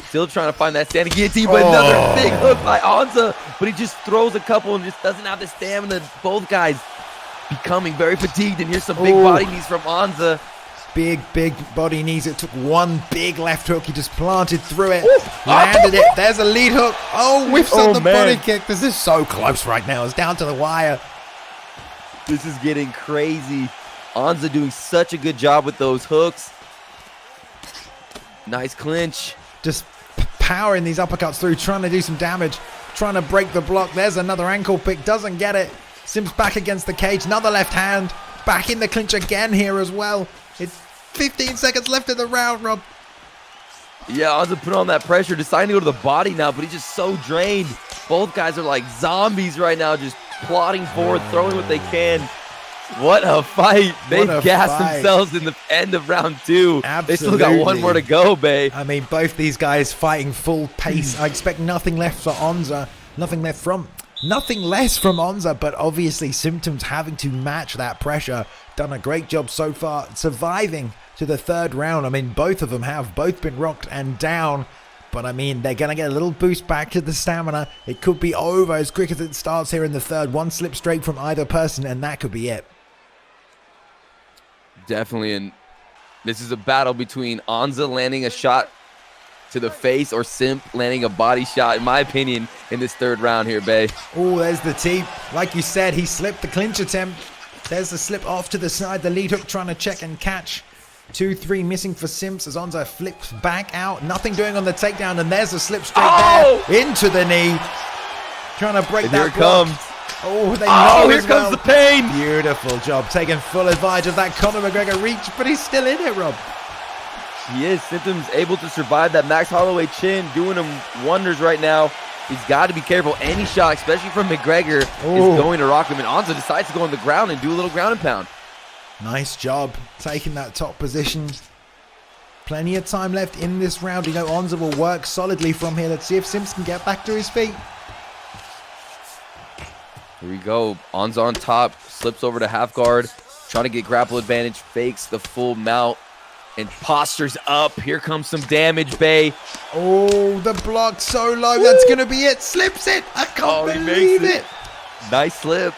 still trying to find that standing guillotine, but another big hook by Onza, but he just throws a couple and just doesn't have the stamina. Both guys becoming very fatigued, and here's some big body knees from Onza. Big body knees. It took one big left hook. He just planted through it, landed it. There's a lead hook. Whiffs on the body kick. This is so close right now. It's down to the wire. This is getting crazy. Onza doing such a good job with those hooks. Nice clinch. Just powering these uppercuts through, trying to do some damage, trying to break the block. There's another ankle pick. Doesn't get it. Simps back against the cage. Another left hand. Back in the clinch again here as well. It's 15 seconds left in the round, Rob. Yeah, Onza put on that pressure, deciding to go to the body now, but he's just so drained. Both guys are like zombies right now, just plodding forward, throwing what they can. What a fight. They've gassed themselves in the end of round 2. Absolutely. They still got one more to go, babe. I mean, both these guys fighting full pace. I expect nothing left for Onza. Nothing less from Onza, but obviously Symptoms having to match that pressure. Done a great job so far, surviving to the 3rd round. I mean, both of them have both been rocked and down. But I mean, they're going to get a little boost back to the stamina. It could be over as quick as it starts here in the 3rd. One slip straight from either person, and that could be it. Definitely, and this is a battle between Onza landing a shot to the face or Simp landing a body shot, in my opinion, in this 3rd round here, babe. Oh, there's the tee. Like you said, he slipped the clinch attempt. There's the slip off to the side. The lead hook trying to check and catch. 2-3 missing for Simps as Onza flips back out. Nothing doing on the takedown, and there's a slip straight there into the knee. Trying to break and that here it block. comes. Oh, they know here comes the pain. Beautiful job. Taking full advantage of that Conor McGregor reach, but he's still in it, Rob. He is. Symptoms able to survive that Max Holloway chin, doing him wonders right now. He's got to be careful. Any shot, especially from McGregor, is going to rock him. And Onza decides to go on the ground and do a little ground and pound. Nice job taking that top position. Plenty of time left in this round. You know, Onza will work solidly from here. Let's see if Simps can get back to his feet. Here we go. Onza on top, slips over to half guard, trying to get grapple advantage, fakes the full mount, and postures up. Here comes some damage, Bay. Oh, the block so low. Woo! That's going to be it. Slips it. I can't believe it. Nice slip.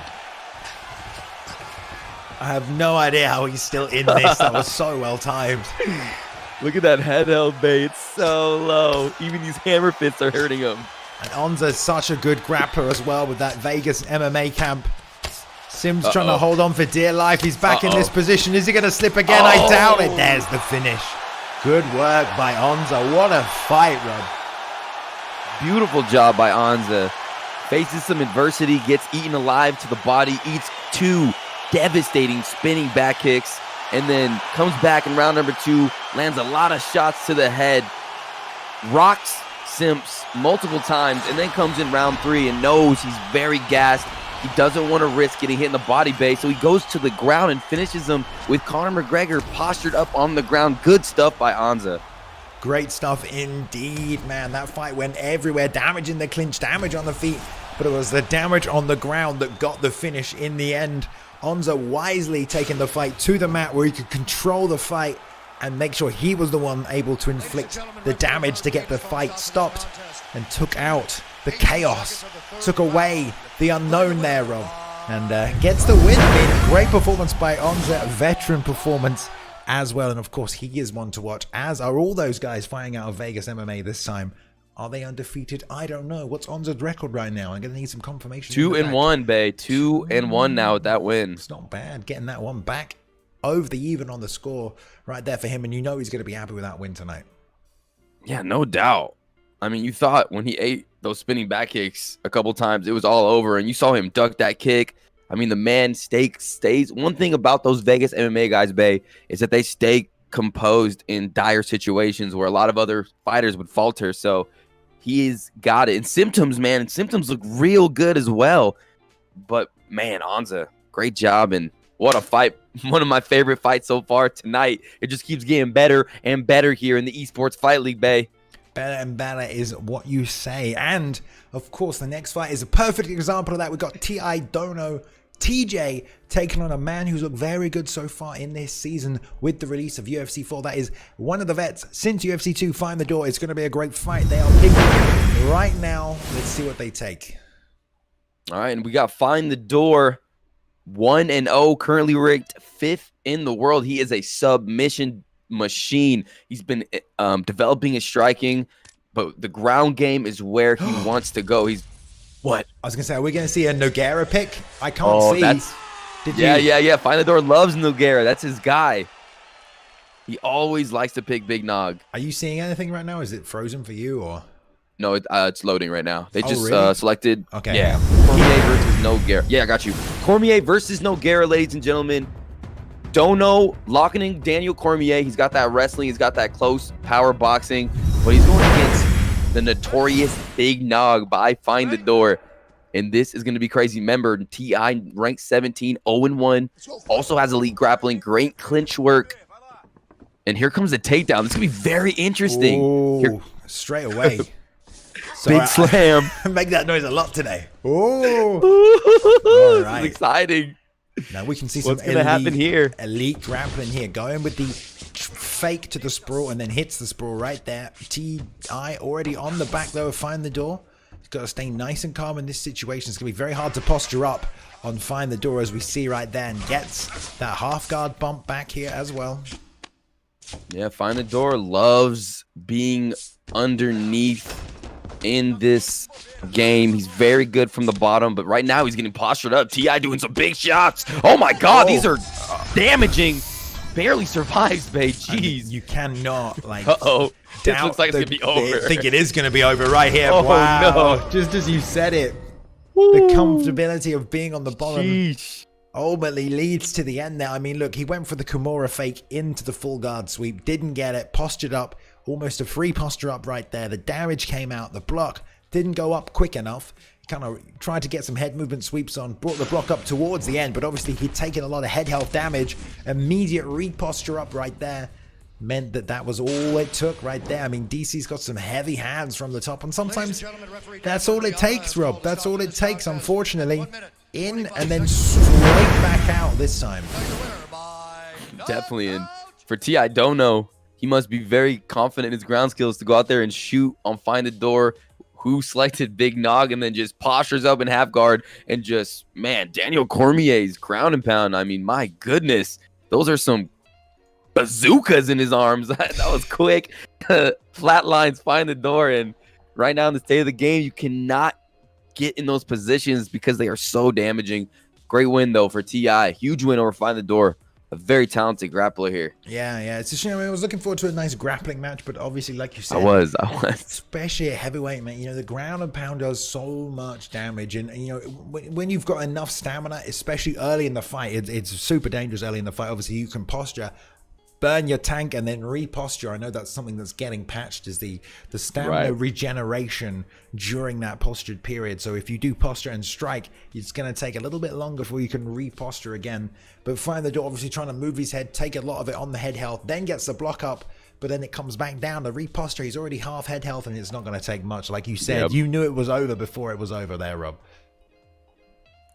I have no idea how he's still in this. That was so well timed. Look at that head held, Bay. It's so low. Even these hammer fists are hurting him. And Onza's such a good grappler as well with that Vegas MMA camp. Sims trying to hold on for dear life. He's back in this position. Is he going to slip again? I doubt it. There's the finish. Good work by Onza. What a fight, Rob. Beautiful job by Onza. Faces some adversity, gets eaten alive to the body, eats 2 devastating spinning back kicks, and then comes back in round number 2, lands a lot of shots to the head, rocks Simps multiple times, and then comes in round 3 and knows he's very gassed. He doesn't want to risk getting hit in the body base, so he goes to the ground and finishes him with Conor McGregor postured up on the ground. Good stuff by Onza. Great stuff indeed, man. That fight went everywhere. Damage in the clinch, damage on the feet, but it was the damage on the ground that got the finish in the end. Onza wisely taking the fight to the mat where he could control the fight and make sure he was the one able to inflict the damage to get the fight stopped, and took out the chaos, took away the unknown there, Rob, and gets the win. I mean, great performance by Onza, veteran performance as well, and of course he is one to watch, as are all those guys fighting out of Vegas MMA this time. Are they undefeated? I don't know. What's Onza's record right now? I'm going to need some confirmation. 2-1, Bay. 2-1 now with that win. It's not bad. Getting that one back over the even on the score right there for him, and you know he's going to be happy with that win tonight. Yeah, no doubt. I mean, you thought when he ate those spinning back kicks a couple times, it was all over, and you saw him duck that kick. I mean, the man stays. One thing about those Vegas MMA guys, Bay, is that they stay composed in dire situations where a lot of other fighters would falter. So he's got it. And Symptoms, man, Symptoms look real good as well. But, man, Onza, great job, and what a fight. One of my favorite fights so far tonight. It just keeps getting better and better here in the Esports Fight League, Bay. Better and better is what you say. And, of course, the next fight is a perfect example of that. We've got T.I. Dono, TJ, taking on a man who's looked very good so far in this season with the release of UFC 4. That is one of the vets since UFC 2. Find the door. It's going to be a great fight. They are picking right now. Let's see what they take. All right, and we got Find the Door, 1-0, currently ranked 5th in the world. He is a submission machine. He's been developing his striking, but the ground game is where he wants to go. He's what? I was gonna say, are we gonna see a Nogueira pick? I can't see. That's, yeah. Find the Door loves Nogueira. That's his guy. He always likes to pick Big Nog. Are you seeing anything right now? Is it frozen for you or? No, it's loading right now. They just really? selected. Okay. Yeah. Cormier versus Nogueira. Yeah, I got you. Cormier versus Nogueira, ladies and gentlemen. Dono locking in Daniel Cormier. He's got that wrestling. He's got that close power boxing. But he's going against the notorious Big Nog by Find the Door. And this is going to be crazy. Remember, T.I. ranked 17, 0-1. Also has elite grappling, great clinch work. And here comes the takedown. This is going to be very interesting. Ooh, straight away. Big slam. I make that noise a lot today. Ooh. All right. This is exciting. Now we can see some happen here. Elite grappling here. Going with the fake to the sprawl and then hits the sprawl right there. T.I. already on the back though. Find the door. He's got to stay nice and calm in this situation. It's going to be very hard to posture up on Find the Door, as we see right there, and gets that half guard bump back here as well. Yeah, Find the Door loves being underneath in this game. He's very good from the bottom, but right now he's getting postured up. T.I. doing some big shots. Oh my god, these are damaging. Barely survives, babe. Jeez. I mean, you cannot, like, this looks like it's gonna be over. I think it is gonna be over right here. Oh, wow. no. Just as you said it. The comfortability of being on the bottom. Sheesh. Ultimately leads to the end there. I mean, look, he went for the Kimura fake into the full guard sweep, didn't get it, postured up, almost a free posture up right there. The damage came out, the block didn't go up quick enough. Kind of tried to get some head movement sweeps on, brought the block up towards the end, but obviously he'd taken a lot of head health damage. Immediate reposture up right there meant that was all it took right there. I mean, DC's got some heavy hands from the top, and sometimes that's all it takes, Rob. That's all it takes, unfortunately. In and then straight back out this time. Definitely. And for T.I. don't know, he must be very confident in his ground skills to go out there and shoot on Find the Door, who selected Big Nog, and then just postures up in half guard and just, man, Daniel Cormier's ground and pound. I mean, my goodness, those are some bazookas in his arms. That was quick. Flatlines Find the Door, and right now in the state of the game, you cannot get in those positions because they are so damaging. Great win though for T.I. Huge win over Find the Door. A very talented grappler here. Yeah, it's a shame. I was looking forward to a nice grappling match, but obviously, like you said, I was. Especially a heavyweight, man. You know, the ground and pound does so much damage, and you know, when you've got enough stamina, especially early in the fight, it's super dangerous early in the fight. Obviously, you can posture, burn your tank, and then reposture. I know that's something that's getting patched, is the stamina regeneration during that postured period. So if you do posture and strike, it's going to take a little bit longer before you can reposture again. But Find the Door obviously trying to move his head, take a lot of it on the head health, then gets the block up, but then it comes back down to reposture. He's already half head health, and it's not going to take much. Like you said, you knew it was over before it was over there, Rob.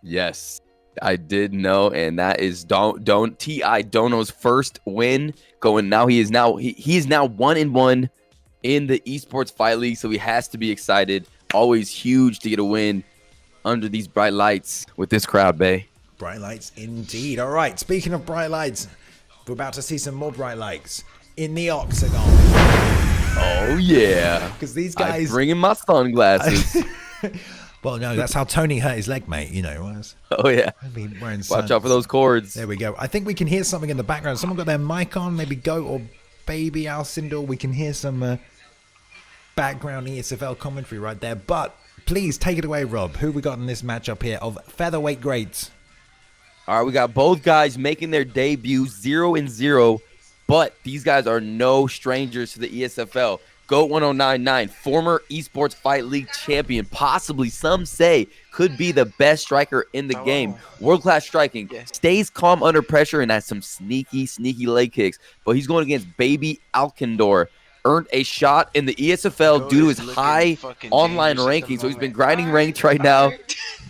Yes, I did know, and that is T.I. Dono's first win going. Now he is now 1-1 in the Esports Fight League, so he has to be excited. Always huge to get a win under these bright lights with this crowd, Bay. Bright lights indeed. All right, speaking of bright lights, we're about to see some more bright lights in the octagon. Oh yeah, because these guys bringing my sunglasses. Well, no, that's how Tony hurt his leg, mate. You know. Oh, yeah. Watch out for those cords. There we go. I think we can hear something in the background. Someone got their mic on, maybe Goat or Baby Alcindor. We can hear some background ESFL commentary right there. But please take it away, Rob. Who we got in this matchup here of featherweight greats? All right, we got both guys making their debut 0-0. But these guys are no strangers to the ESFL. GOAT 1099, former Esports Fight League champion, possibly some say could be the best striker in the game. World-class striking, stays calm under pressure, and has some sneaky leg kicks. But he's going against Baby Alcindor. Earned a shot in the ESFL due to his high online ranking. So he's been grinding ranked right now.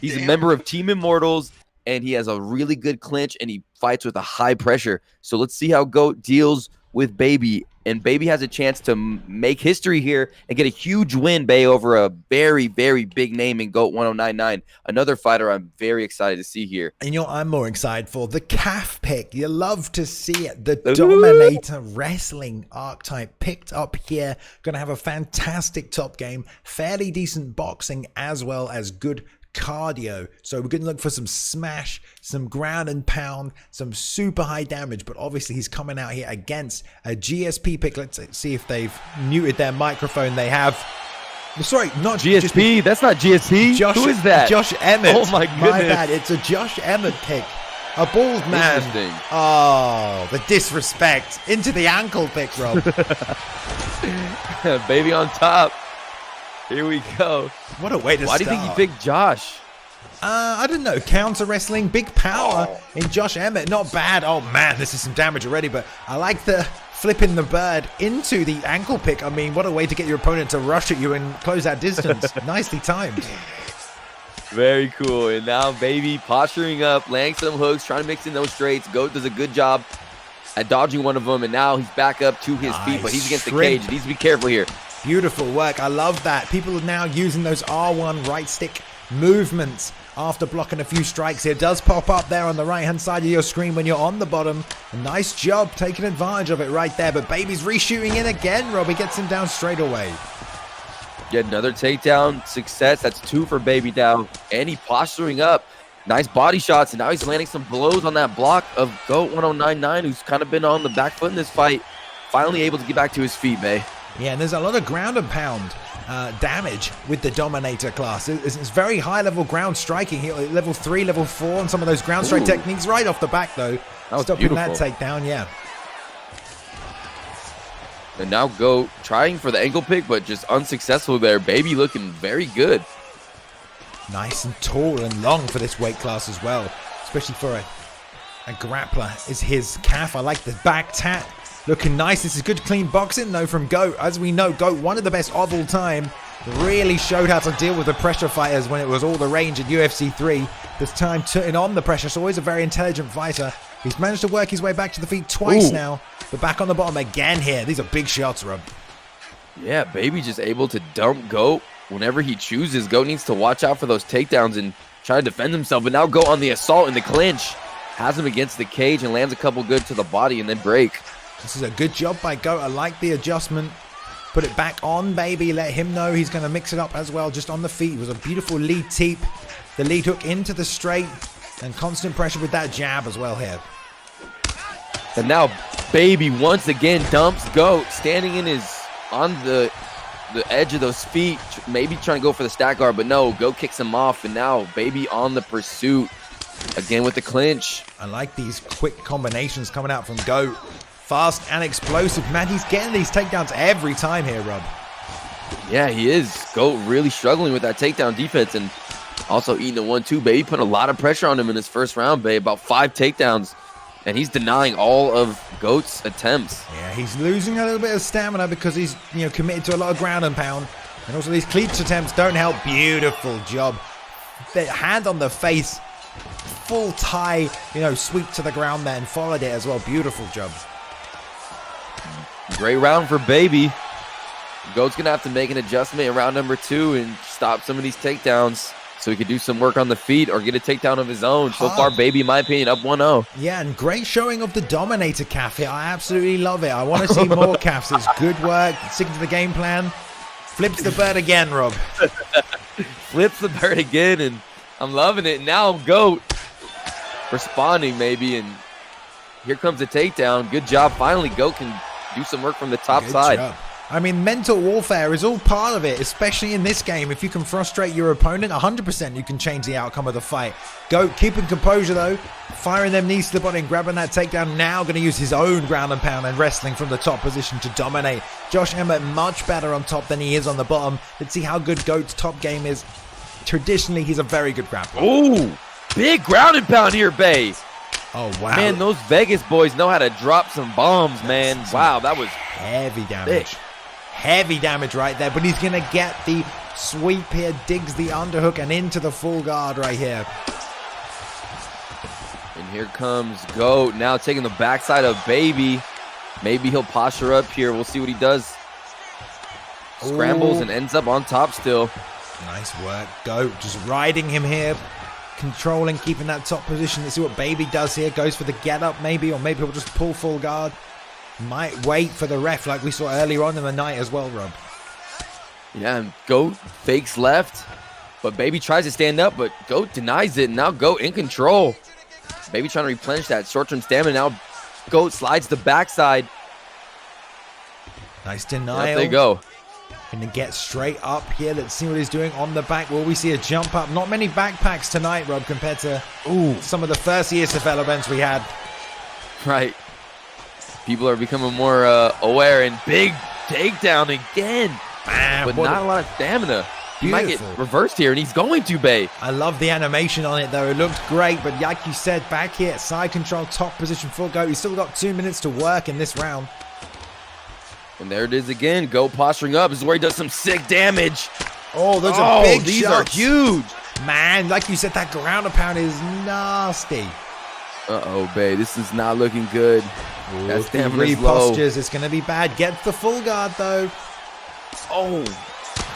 He's a member of Team Immortals, and he has a really good clinch, and he fights with a high pressure. So let's see how GOAT deals with Baby. And Baby has a chance to make history here and get a huge win, Bay, over a very, very big name in GOAT 1099. Another fighter I'm very excited to see here. And you know I'm more excited for? The calf pick. You love to see it. The Dominator wrestling archetype picked up here. Going to have a fantastic top game. Fairly decent boxing as well as good cardio. So we're going to look for some smash, some ground and pound, some super high damage. But obviously he's coming out here against a GSP pick. Let's see if they've muted their microphone. They have. Sorry, not GSP. That's not GSP. Who is that? Josh Emmett. Oh my goodness. My bad. It's a Josh Emmett pick. A bald man. Interesting. Oh, the disrespect. Into the ankle pick, Rob. Baby on top. Here we go. What a way to start. Why do you think he picked Josh? I don't know, counter wrestling, big power in Josh Emmett. Not bad. Oh man, this is some damage already, but I like the flipping the bird into the ankle pick. I mean, what a way to get your opponent to rush at you and close that distance. Nicely timed. Very cool. And now Baby posturing up, laying some hooks, trying to mix in those straights. Goat does a good job at dodging one of them, and now he's back up to his feet, but he's against the cage. He needs to be careful here. Beautiful work. I love that. People are now using those R1 right stick movements after blocking a few strikes. It does pop up there on the right-hand side of your screen when you're on the bottom. A nice job taking advantage of it right there, but Baby's reshooting in again. Robbie gets him down straight away. Get another takedown success. That's 2 for Baby down, and he posturing up. Nice body shots, and now he's landing some blows on that block of GOAT 1099, who's kind of been on the back foot in this fight. Finally able to get back to his feet, Bay. Yeah, and there's a lot of ground and pound damage with the Dominator class. It's very high-level ground striking here, level 3, level 4, and some of those ground strike techniques right off the back, though. Stopping that takedown, yeah. And now GOAT trying for the ankle pick, but just unsuccessful there. Baby looking very good. Nice and tall and long for this weight class as well, especially for a grappler is his calf. I like the back tat. Looking nice. This is good clean boxing though from GOAT. As we know, GOAT, one of the best of all time, really showed how to deal with the pressure fighters when it was all the range at UFC 3. This time turning on the pressure, so always a very intelligent fighter. He's managed to work his way back to the feet twice now, but back on the bottom again here. These are big shots, Rob. Yeah, Baby just able to dump GOAT whenever he chooses. GOAT needs to watch out for those takedowns and try to defend himself, but now GOAT on the assault in the clinch. Has him against the cage and lands a couple good to the body and then break. This is a good job by GOAT. I like the adjustment. Put it back on Baby. Let him know he's going to mix it up as well, just on the feet. It was a beautiful lead teep. The lead hook into the straight and constant pressure with that jab as well here. And now Baby once again dumps GOAT, standing in his on the edge of those feet, maybe trying to go for the stack guard, but no, GOAT kicks him off, and now Baby on the pursuit again with the clinch. I like these quick combinations coming out from GOAT. Fast and explosive. Man, he's getting these takedowns every time here, Rob. Yeah, he is. GOAT really struggling with that takedown defense and also eating the 1-2. Baby put a lot of pressure on him in his first round, Babe. About 5 takedowns, and he's denying all of GOAT's attempts. Yeah, he's losing a little bit of stamina because he's, committed to a lot of ground and pound. And also these cleach attempts don't help. Beautiful job. The hand on the face. Full tie, sweep to the ground there and followed it as well. Beautiful job. Great round for Baby. GOAT's going to have to make an adjustment in round number 2 and stop some of these takedowns so he could do some work on the feet or get a takedown of his own. So far, Baby, in my opinion, up 1-0. Yeah, and great showing of the Dominator calf here. I absolutely love it. I want to see more calves. It's good work. Sticking to the game plan. Flips the bird again, Rob. Flips the bird again, and I'm loving it. Now GOAT responding maybe, and here comes the takedown. Good job. Finally, GOAT can do some work from the top side. Job. I mean, mental warfare is all part of it, especially in this game. If you can frustrate your opponent, 100% you can change the outcome of the fight. GOAT keeping composure, though. Firing them knees to the body and grabbing that takedown. Now going to use his own ground and pound and wrestling from the top position to dominate. Josh Emmett much better on top than he is on the bottom. Let's see how good GOAT's top game is. Traditionally, he's a very good grappler. Ooh, big ground and pound here, Bay. Oh, wow. Man, those Vegas boys know how to drop some bombs, man. Wow, that was heavy damage. Heavy damage right there, but he's going to get the sweep here, digs the underhook and into the full guard right here. And here comes GOAT now taking the backside of Baby. Maybe he'll posture up here. We'll see what he does. Scrambles and ends up on top still. Nice work. GOAT just riding him here. Controlling, keeping that top position. Let's see what Baby does here. Goes for the get up maybe, or maybe he'll just pull full guard. Might wait for the ref like we saw earlier on in the night as well, Rob. Yeah, and GOAT fakes left, but Baby tries to stand up, but GOAT denies it, and now GOAT in control. Baby trying to replenish that short-term stamina. Now GOAT slides the backside. Nice denial. There they go. Gonna get straight up here. Let's see what he's doing on the back. Will we see a jump up? Not many backpacks tonight, Rob, compared to some of the first ESFL events we had. Right. People are becoming more aware, and big takedown again. But not a lot of stamina. He might get reversed here, and he's going to, Bay. I love the animation on it, though. It looked great, but like you said, back here, side control, top position for Goat. He's still got 2 minutes to work in this round. And there it is again. Goat posturing up. This is where he does some sick damage. Oh, those are big these shots. Are huge. Man, like you said, that ground and pound is nasty. Uh-oh, Bay. This is not looking good. That stamina's low. It's going to be bad. Gets the full guard, though. Oh,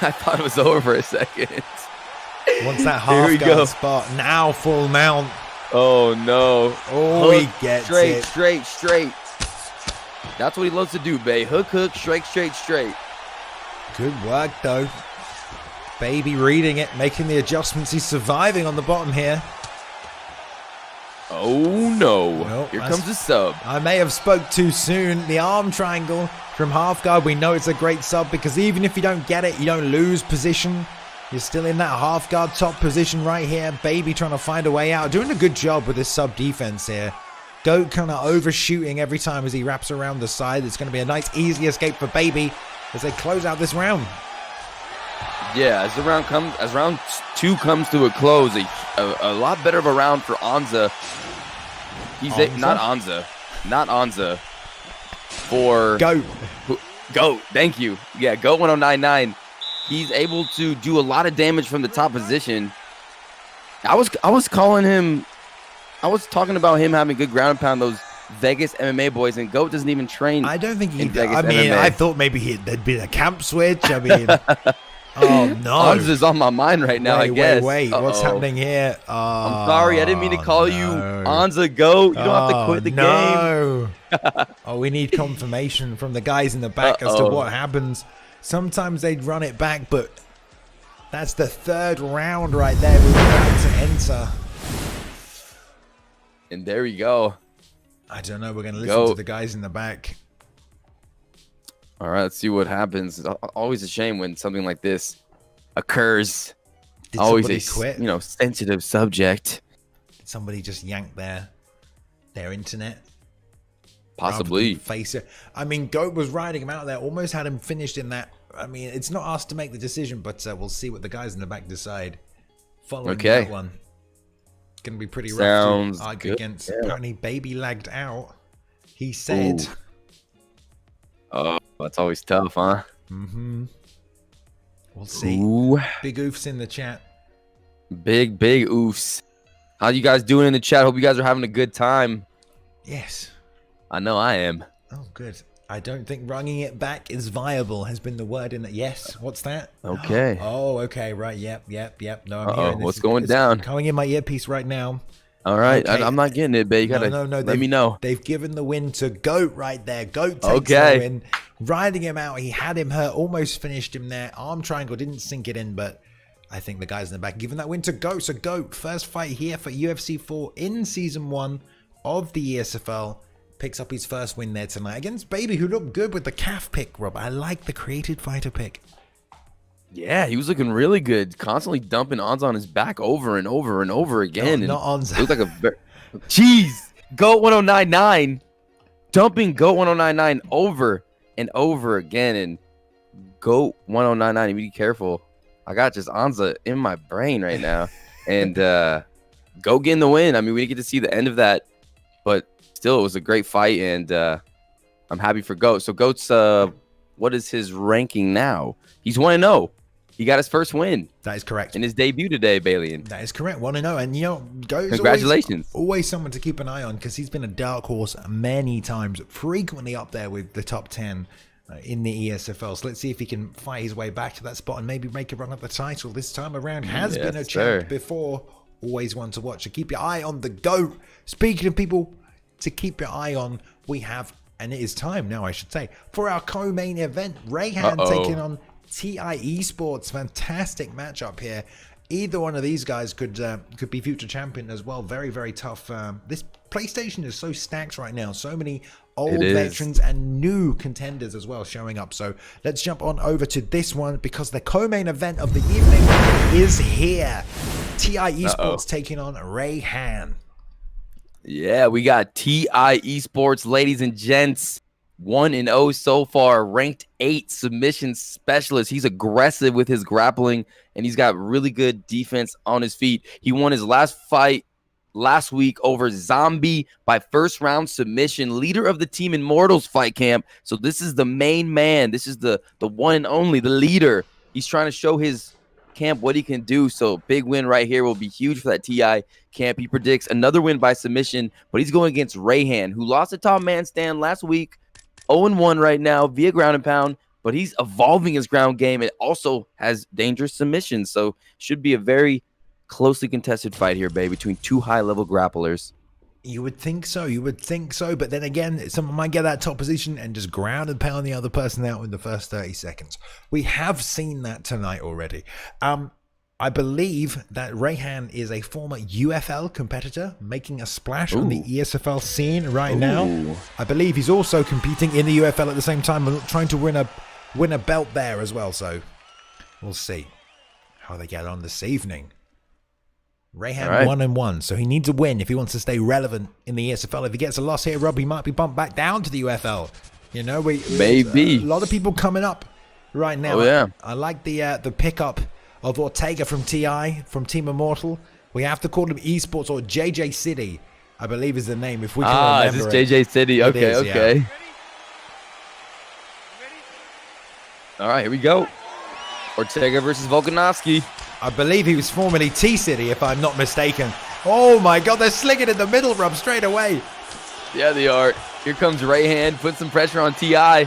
I thought it was over for a second. Once that half guard spot, now full mount. Oh, no. Oh, he gets it. Straight. That's what he loves to do, Bay. Hook, straight. Good work, though. Baby reading it, making the adjustments. He's surviving on the bottom here. Oh, no. Well, here comes the sub. I may have spoke too soon. The arm triangle from half guard. We know it's a great sub because even if you don't get it, you don't lose position. You're still in that half guard top position right here. Baby trying to find a way out. Doing a good job with this sub defense here. Goat kind of overshooting every time as he wraps around the side. It's going to be a nice, easy escape for Baby as they close out this round. Yeah, as round 2 comes to a close, a lot better of a round for Anza. Not Anza. For Goat. Thank you. Yeah, Goat 1099. He's able to do a lot of damage from the top position. I was talking about him having good ground and pound, those Vegas MMA boys, and Goat doesn't even train. I don't think he did. I mean, MMA. I thought maybe there'd be a camp switch. I mean, oh no. Anza's on my mind right now, I guess. Wait. What's happening here? I'm sorry. I didn't mean to call you Anza Goat. You don't have to quit the game. Oh, we need confirmation from the guys in the back as to what happens. Sometimes they'd run it back, but that's the 3rd round right there. We're about to enter. And there we go. I don't know. We're going to listen to the guys in the back. All right, let's see what happens. It's always a shame when something like this occurs. Did always somebody quit? Sensitive subject. Did somebody just yank their internet? Possibly. Face it. I mean, Goat was riding him out there. Almost had him finished in that. I mean, it's not us to make the decision, but we'll see what the guys in the back decide. Following that one. It's going to be pretty rough to argue against. Yeah. Apparently, Baby lagged out. He said. Ooh. Oh, that's always tough, huh? Mm-hmm. We'll see. Ooh. Big oofs in the chat. Big oofs. How you guys doing in the chat? Hope you guys are having a good time. Yes. I know I am. Oh, good. I don't think running it back is viable has been the word in it. Yes. What's that? Okay. Oh, okay. Right. Yep. No, I'm hearing this. What's going down? Coming in my earpiece right now. All right. Okay. I'm not getting it, babe. You gotta let me know. They've given the win to Goat right there. Goat takes the win. Riding him out. He had him hurt. Almost finished him there. Arm triangle. Didn't sink it in, but I think the guys in the back giving that win to Goat. So Goat, first fight here for UFC 4 in Season 1 of the ESFL. Picks up his first win there tonight against Baby, who looked good with the calf pick, Rob. I like the created fighter pick. Yeah, he was looking really good. Constantly dumping Anza on his back over and over and over again. Not Anza. It looked like jeez. Goat 1099. Dumping Goat 1099 over and over again. And Goat 1099, be careful. I got just Anza in my brain right now. And Goat getting the win. I mean, we didn't get to see the end of that, but still, it was a great fight, and I'm happy for Goat. So Goat's, what is his ranking now? He's 1-0. He got his first win. That is correct. In his debut today, Balian. That is correct. 1-0. And, Goat's congratulations. Always someone to keep an eye on because he's been a dark horse many times, frequently up there with the top 10 in the ESFL. So let's see if he can fight his way back to that spot and maybe make a run at the title this time around. Has been a champ before. Always one to watch. So keep your eye on the Goat. Speaking of people to keep your eye on, we have, and it is time now, I should say, for our co-main event. Rayhan taking on Ea Sports. Fantastic matchup here. Either one of these guys could be future champion as well. Very, very tough. This PlayStation is so stacked right now. So many old veterans and new contenders as well showing up. So let's jump on over to this one because the co-main event of the evening is here. Ea Sports taking on Rayhan. Yeah, we got Ea Esports, ladies and gents. 1-0 so far, ranked 8 submission specialist. He's aggressive with his grappling, and he's got really good defense on his feet. He won his last fight last week over Zombie by first round submission, leader of the Team Immortals fight camp. So this is the main man. This is the one and only, the leader. He's trying to show his camp what he can do. So big win right here will be huge for that TI camp. He predicts another win by submission, but he's going against Rayhan, who lost a top man stand last week. 0-1 right now via ground and pound, but he's evolving his ground game. It also has dangerous submissions, so should be a very closely contested fight here, babe, between two high-level grapplers. You would think so. You would think so. But then again, someone might get that top position and just ground and pound the other person out in the first 30 seconds. We have seen that tonight already. I believe that Rayhan is a former UFL competitor making a splash on the ESFL scene right now. I believe he's also competing in the UFL at the same time and trying to win a belt there as well. So we'll see how they get on this evening. Rayhan 1-1, so he needs a win if he wants to stay relevant in the ESFL. If he gets a loss here, Rob, he might be bumped back down to the UFL. You know, maybe a lot of people coming up right now. Oh yeah, I like the pickup of Ortega from TI, from Team Immortal. We have to call him Esports or JJ City, I believe is the name. If we can remember is this JJ City? Okay, okay. Yeah. All right, here we go. Ortega versus Volkanovski. I believe he was formerly T-City, if I'm not mistaken. Oh my God, they're slinging in the middle, Rob, straight away. Yeah, they are. Here comes Rayhan, put some pressure on TI.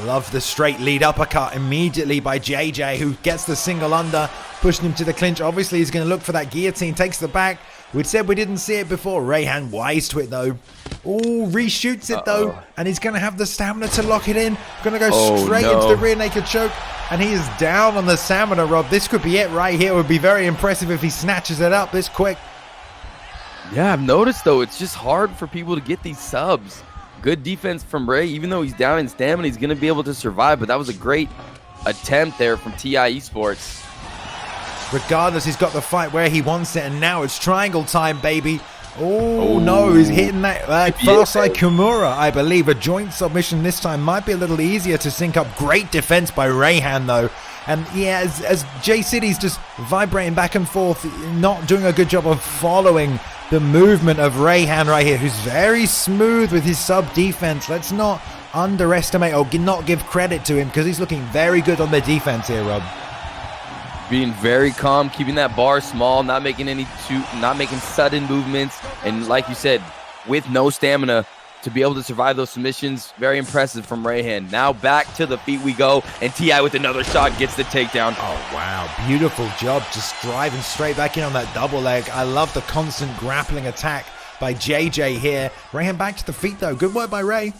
Love the straight lead uppercut immediately by JJ, who gets the single under, pushing him to the clinch. Obviously, he's going to look for that guillotine, takes the back. We'd said we didn't see it before. Rayhan wise to it, though. Oh, reshoots it, though, and he's going to have the stamina to lock it in. Going to go straight into the rear naked choke, and he is down on the stamina, Rob. This could be it right here. It would be very impressive if he snatches it up this quick. Yeah, I've noticed, though, it's just hard for people to get these subs. Good defense from Ray. Even though he's down in stamina, he's going to be able to survive, but that was a great attempt there from TI Esports. Regardless, he's got the fight where he wants it, and now it's triangle time, baby. Oh no, he's hitting that far side Kimura, I believe. A joint submission this time might be a little easier to sync up. Great defense by Rayhan, though. And yeah, as J-City's just vibrating back and forth, not doing a good job of following the movement of Rayhan right here, who's very smooth with his sub defense. Let's not underestimate or not give credit to him, because he's looking very good on the defense here, Rob. Being very calm, keeping that bar small, not making sudden movements, and like you said, with no stamina to be able to survive those submissions. Very impressive from Rayhan. Now back to the feet we go, and TI with another shot gets the takedown. Oh wow, beautiful job, just driving straight back in on that double leg. I love the constant grappling attack by JJ here. Rayhan back to the feet though. Good work by Ray.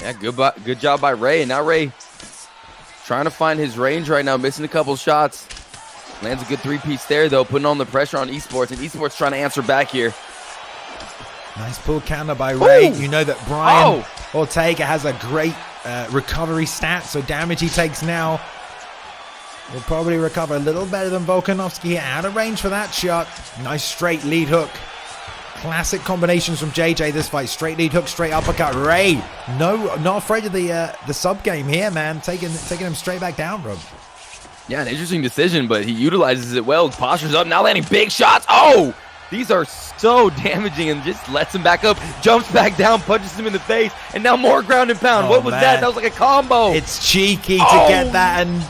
Yeah, good job by Ray. And now Ray trying to find his range right now, missing a couple shots. Lands a good three-piece there, though, putting on the pressure on Esports, and Esports trying to answer back here. Nice pull counter by Ray. You know that Brian Ortega has a great recovery stat, so damage he takes now will probably recover a little better than Volkanovski here. Out of range for that shot. Nice straight lead hook. Classic combinations from JJ this fight. Straight lead hook, straight uppercut. Ray, not afraid of the sub game here, man. Taking him straight back down, Rob. Yeah, an interesting decision, but he utilizes it well. Postures up, now landing big shots. Oh, these are so damaging, and just lets him back up. Jumps back down, punches him in the face, and now more ground and pound. What was that? That was like a combo. It's cheeky to get that, and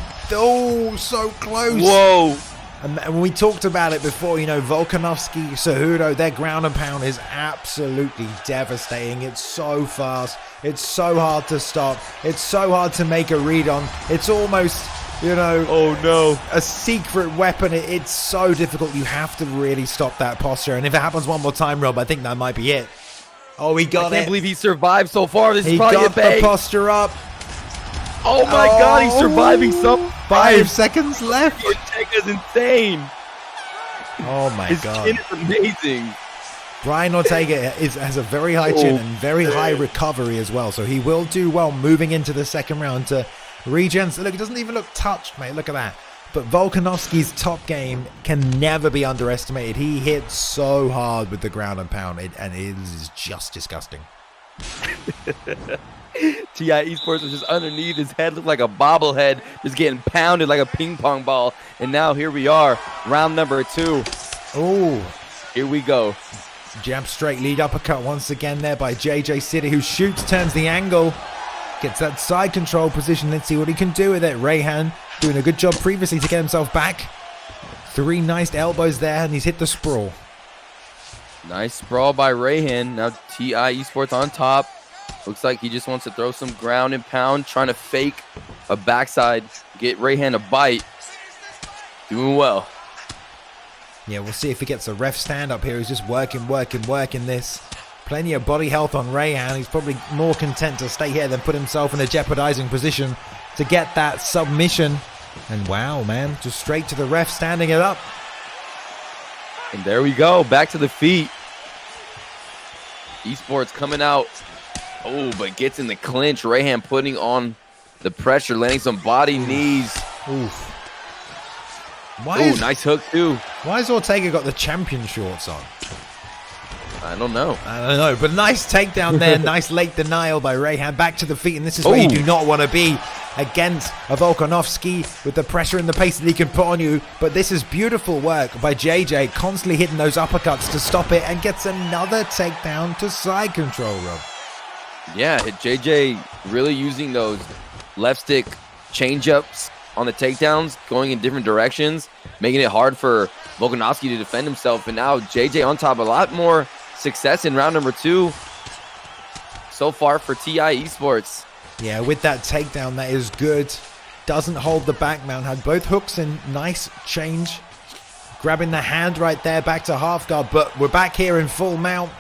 so close. Whoa. And we talked about it before, you know, Volkanovski, Cejudo, their ground and pound is absolutely devastating. It's so fast. It's so hard to stop. It's so hard to make a read on. It's almost, you know, a secret weapon. It's so difficult. You have to really stop that posture. And if it happens one more time, Rob, I think that might be it. Oh, he got it. I can't believe he survived so far. This is probably a bang. The posture up. Oh my God, he's surviving some. 5 seconds left. Ortega's insane. Oh my God. His chin is amazing. Brian Ortega has a very high chin and very high recovery as well. So he will do well moving into the second round to regen. So look, it doesn't even look touched, mate. Look at that. But Volkanovski's top game can never be underestimated. He hits so hard with the ground and pound, and it is just disgusting. TI Esports was just underneath. His head looked like a bobblehead, just getting pounded like a ping pong ball. And now here we are, round number 2. Oh, here we go. Jab straight lead uppercut once again there by JJ City, who shoots, turns the angle, gets that side control position. Let's see what he can do with it. Rayhan doing a good job previously to get himself back. 3 nice elbows there, and he's hit the sprawl. Nice sprawl by Rayhan. Now TI Esports on top. Looks like he just wants to throw some ground and pound, trying to fake a backside, get Rayhan a bite. Doing well. Yeah, we'll see if he gets a ref stand up here. He's just working this. Plenty of body health on Rayhan. He's probably more content to stay here than put himself in a jeopardizing position to get that submission. And wow, man, just straight to the ref, standing it up. And there we go, back to the feet. Esports coming out. Oh, but gets in the clinch. Rayhan putting on the pressure, landing some body knees. Oof. Oh, nice hook too. Why has Ortega got the champion shorts on? I don't know. But nice takedown there. Nice late denial by Rayhan. Back to the feet, and this is where you do not want to be against a Volkanovski with the pressure and the pace that he can put on you. But this is beautiful work by JJ, constantly hitting those uppercuts to stop it, and gets another takedown to side control, Rob. Yeah, JJ really using those left stick change-ups on the takedowns, going in different directions, making it hard for Volkanovski to defend himself. And now JJ on top, a lot more success in round number 2 so far for TI Esports. Yeah, with that takedown, that is good. Doesn't hold the back mount. Had both hooks in. Nice change. Grabbing the hand right there, back to half guard. But we're back here in full mount.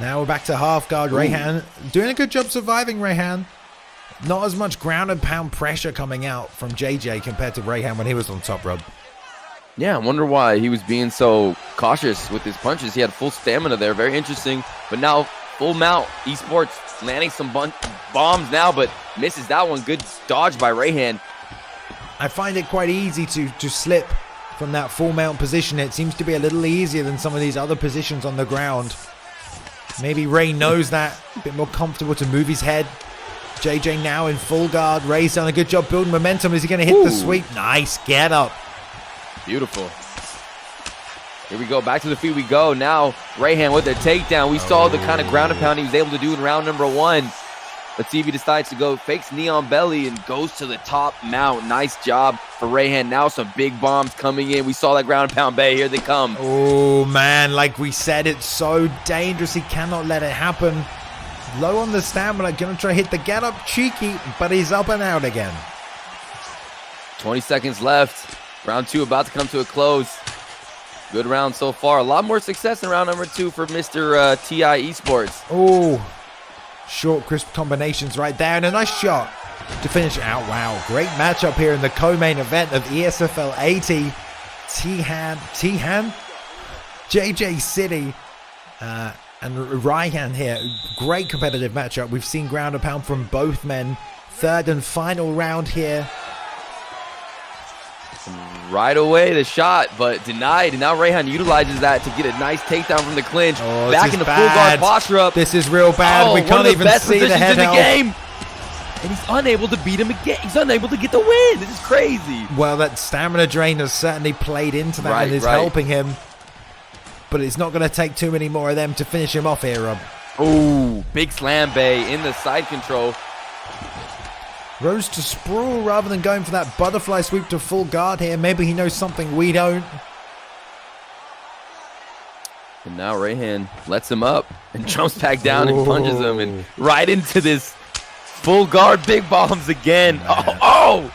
Now we're back to half guard. Rayhan doing a good job surviving, Rayhan. Not as much ground and pound pressure coming out from JJ compared to Rayhan when he was on top, Rob. Yeah, I wonder why he was being so cautious with his punches. He had full stamina there. Very interesting. But now full mount. Esports landing some bombs now, but misses that one. Good dodge by Rayhan. I find it quite easy to slip from that full mount position. It seems to be a little easier than some of these other positions on the ground. Maybe Ray knows that. A bit more comfortable to move his head. JJ now in full guard. Ray's done a good job building momentum. Is he going to hit the sweep? Nice get up. Beautiful. Here we go. Back to the feet we go. Now Rayhan with a takedown. We saw the kind of ground and pound he was able to do in round number 1. Let's see if he decides to go. Fakes knee on belly and goes to the top mount. Nice job for Rayhan. Now some big bombs coming in. We saw that ground and pound bay. Here they come. Oh, man. Like we said, it's so dangerous. He cannot let it happen. Low on the stamina. Going to try to hit the get up. Cheeky, but he's up and out again. 20 seconds left. Round 2 about to come to a close. Good round so far. A lot more success in round number 2 for Mr. TI Esports. Oh, short, crisp combinations right there. And a nice shot to finish out. Wow, great matchup here in the co-main event of ESFL 80. Tihan, JJ City, and Rayhan here. Great competitive matchup. We've seen ground and pound from both men. Third and final round here. Right away the shot, but denied. And now Rayhan utilizes that to get a nice takedown from the clinch. Oh, back in the full guard posture up. This is real bad. We can't even see the head in the game. And he's unable to beat him again. He's unable to get the win. This is crazy. Well, that stamina drain has certainly played into that and is helping him. But it's not going to take too many more of them to finish him off here, Rob. Oh, big slam bay in the side control. Rose to sprawl rather than going for that butterfly sweep to full guard here. Maybe he knows something we don't. And now Rayhan lets him up and jumps back down and punches him and right into this full guard big bombs again. Oh!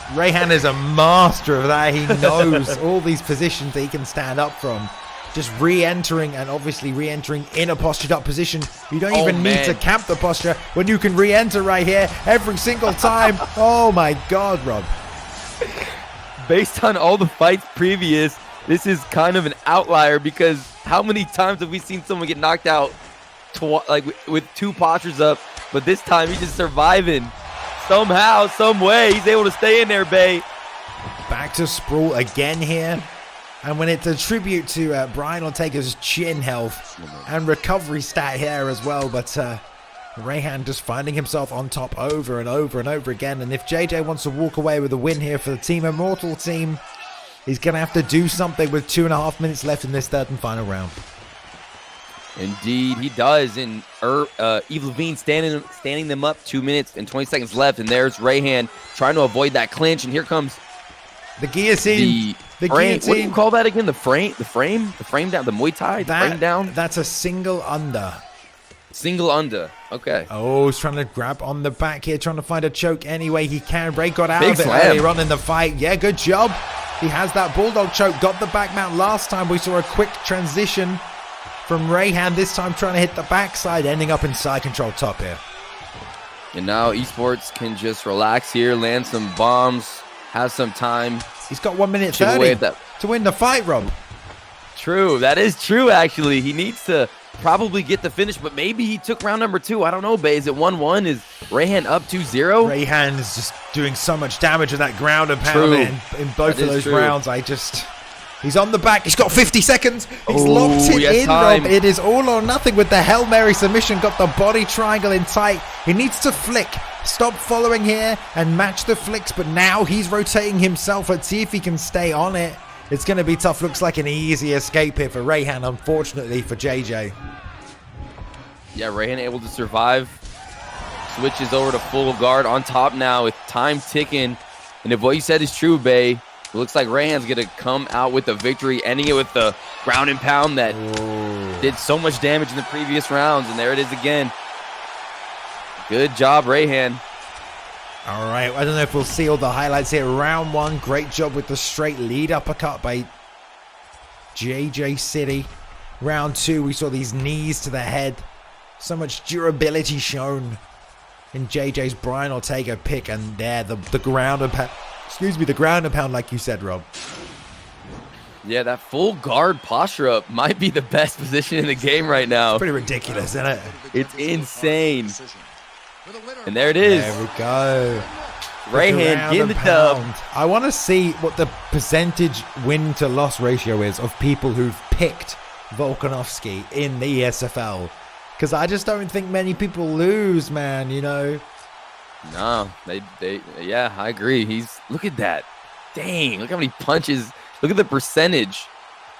Rayhan is a master of that. He knows all these positions that he can stand up from. Just re-entering and obviously re-entering in a postured up position. You don't even need to camp the posture when you can re-enter right here every single time. Oh my God, Rob. Based on all the fights previous, this is kind of an outlier because how many times have we seen someone get knocked out with 2 postures up, but this time he's just surviving. Somehow, some way, he's able to stay in there, Bay. Back to sprawl again here. And when it's a tribute to Brian Ortega's chin health and recovery stat here as well. But Rayhan just finding himself on top over and over and over again. And if JJ wants to walk away with a win here for the Team Immortal team, he's going to have to do something with 2.5 minutes left in this third and final round. Indeed, he does. And Eve Levine standing them up, 2 minutes and 20 seconds left. And there's Rayhan trying to avoid that clinch. And here comes the guillotine. The frame. guillotine. What do you call that again? The frame down. The Muay Thai. The frame down. That's a single under. Single under. Okay. Oh, he's trying to grab on the back here, trying to find a choke any way he can. Ray got out Big of it slam. earlier on in the fight. Yeah, good job. He has that bulldog choke. Got the back mount last time. We saw a quick transition from Rayhan. This time trying to hit the backside, ending up in side control top here. And now Esports can just relax here, land some bombs, have some time. He's got 1 minute 30 to win the fight, Rob. True. That is true, actually. He needs to probably get the finish, but maybe he took round number 2. I don't know, Bay. Is it 1-1? Is Rayhan up 2-0? Rayhan is just doing so much damage with that ground and pound in both of those rounds. He's on the back. He's got 50 seconds. He's locked it in, Rob. It is all or nothing with the Hail Mary submission. Got the body triangle in tight. He needs to flick. Stop following here and match the flicks. But now he's rotating himself. Let's see if he can stay on it. It's going to be tough. Looks like an easy escape here for Rayhan, unfortunately for JJ. Yeah, Rayhan able to survive. Switches over to full guard on top now with time ticking. And if what you said is true, Bay, it looks like Rayhan's going to come out with the victory, ending it with the ground and pound that did so much damage in the previous rounds. And there it is again. Good job, Rayhan. All right, I don't know if we'll see all the highlights here. Round 1, great job with the straight lead uppercut by JJ City. Round 2, we saw these knees to the head. So much durability shown in JJ's Brian Ortega pick, and there the ground and pound. Excuse me, the ground and pound, like you said, Rob. Yeah, that full guard posture up might be the best position in the game right now. It's pretty ridiculous, isn't it? It's insane. And there it is. There we go. Rayhan getting the dub. I want to see what the percentage win to loss ratio is of people who've picked Volkanovski in the ESFL. Because I just don't think many people lose, man, you know. No, yeah, I agree. Look at that. Dang, look how many punches. Look at the percentage.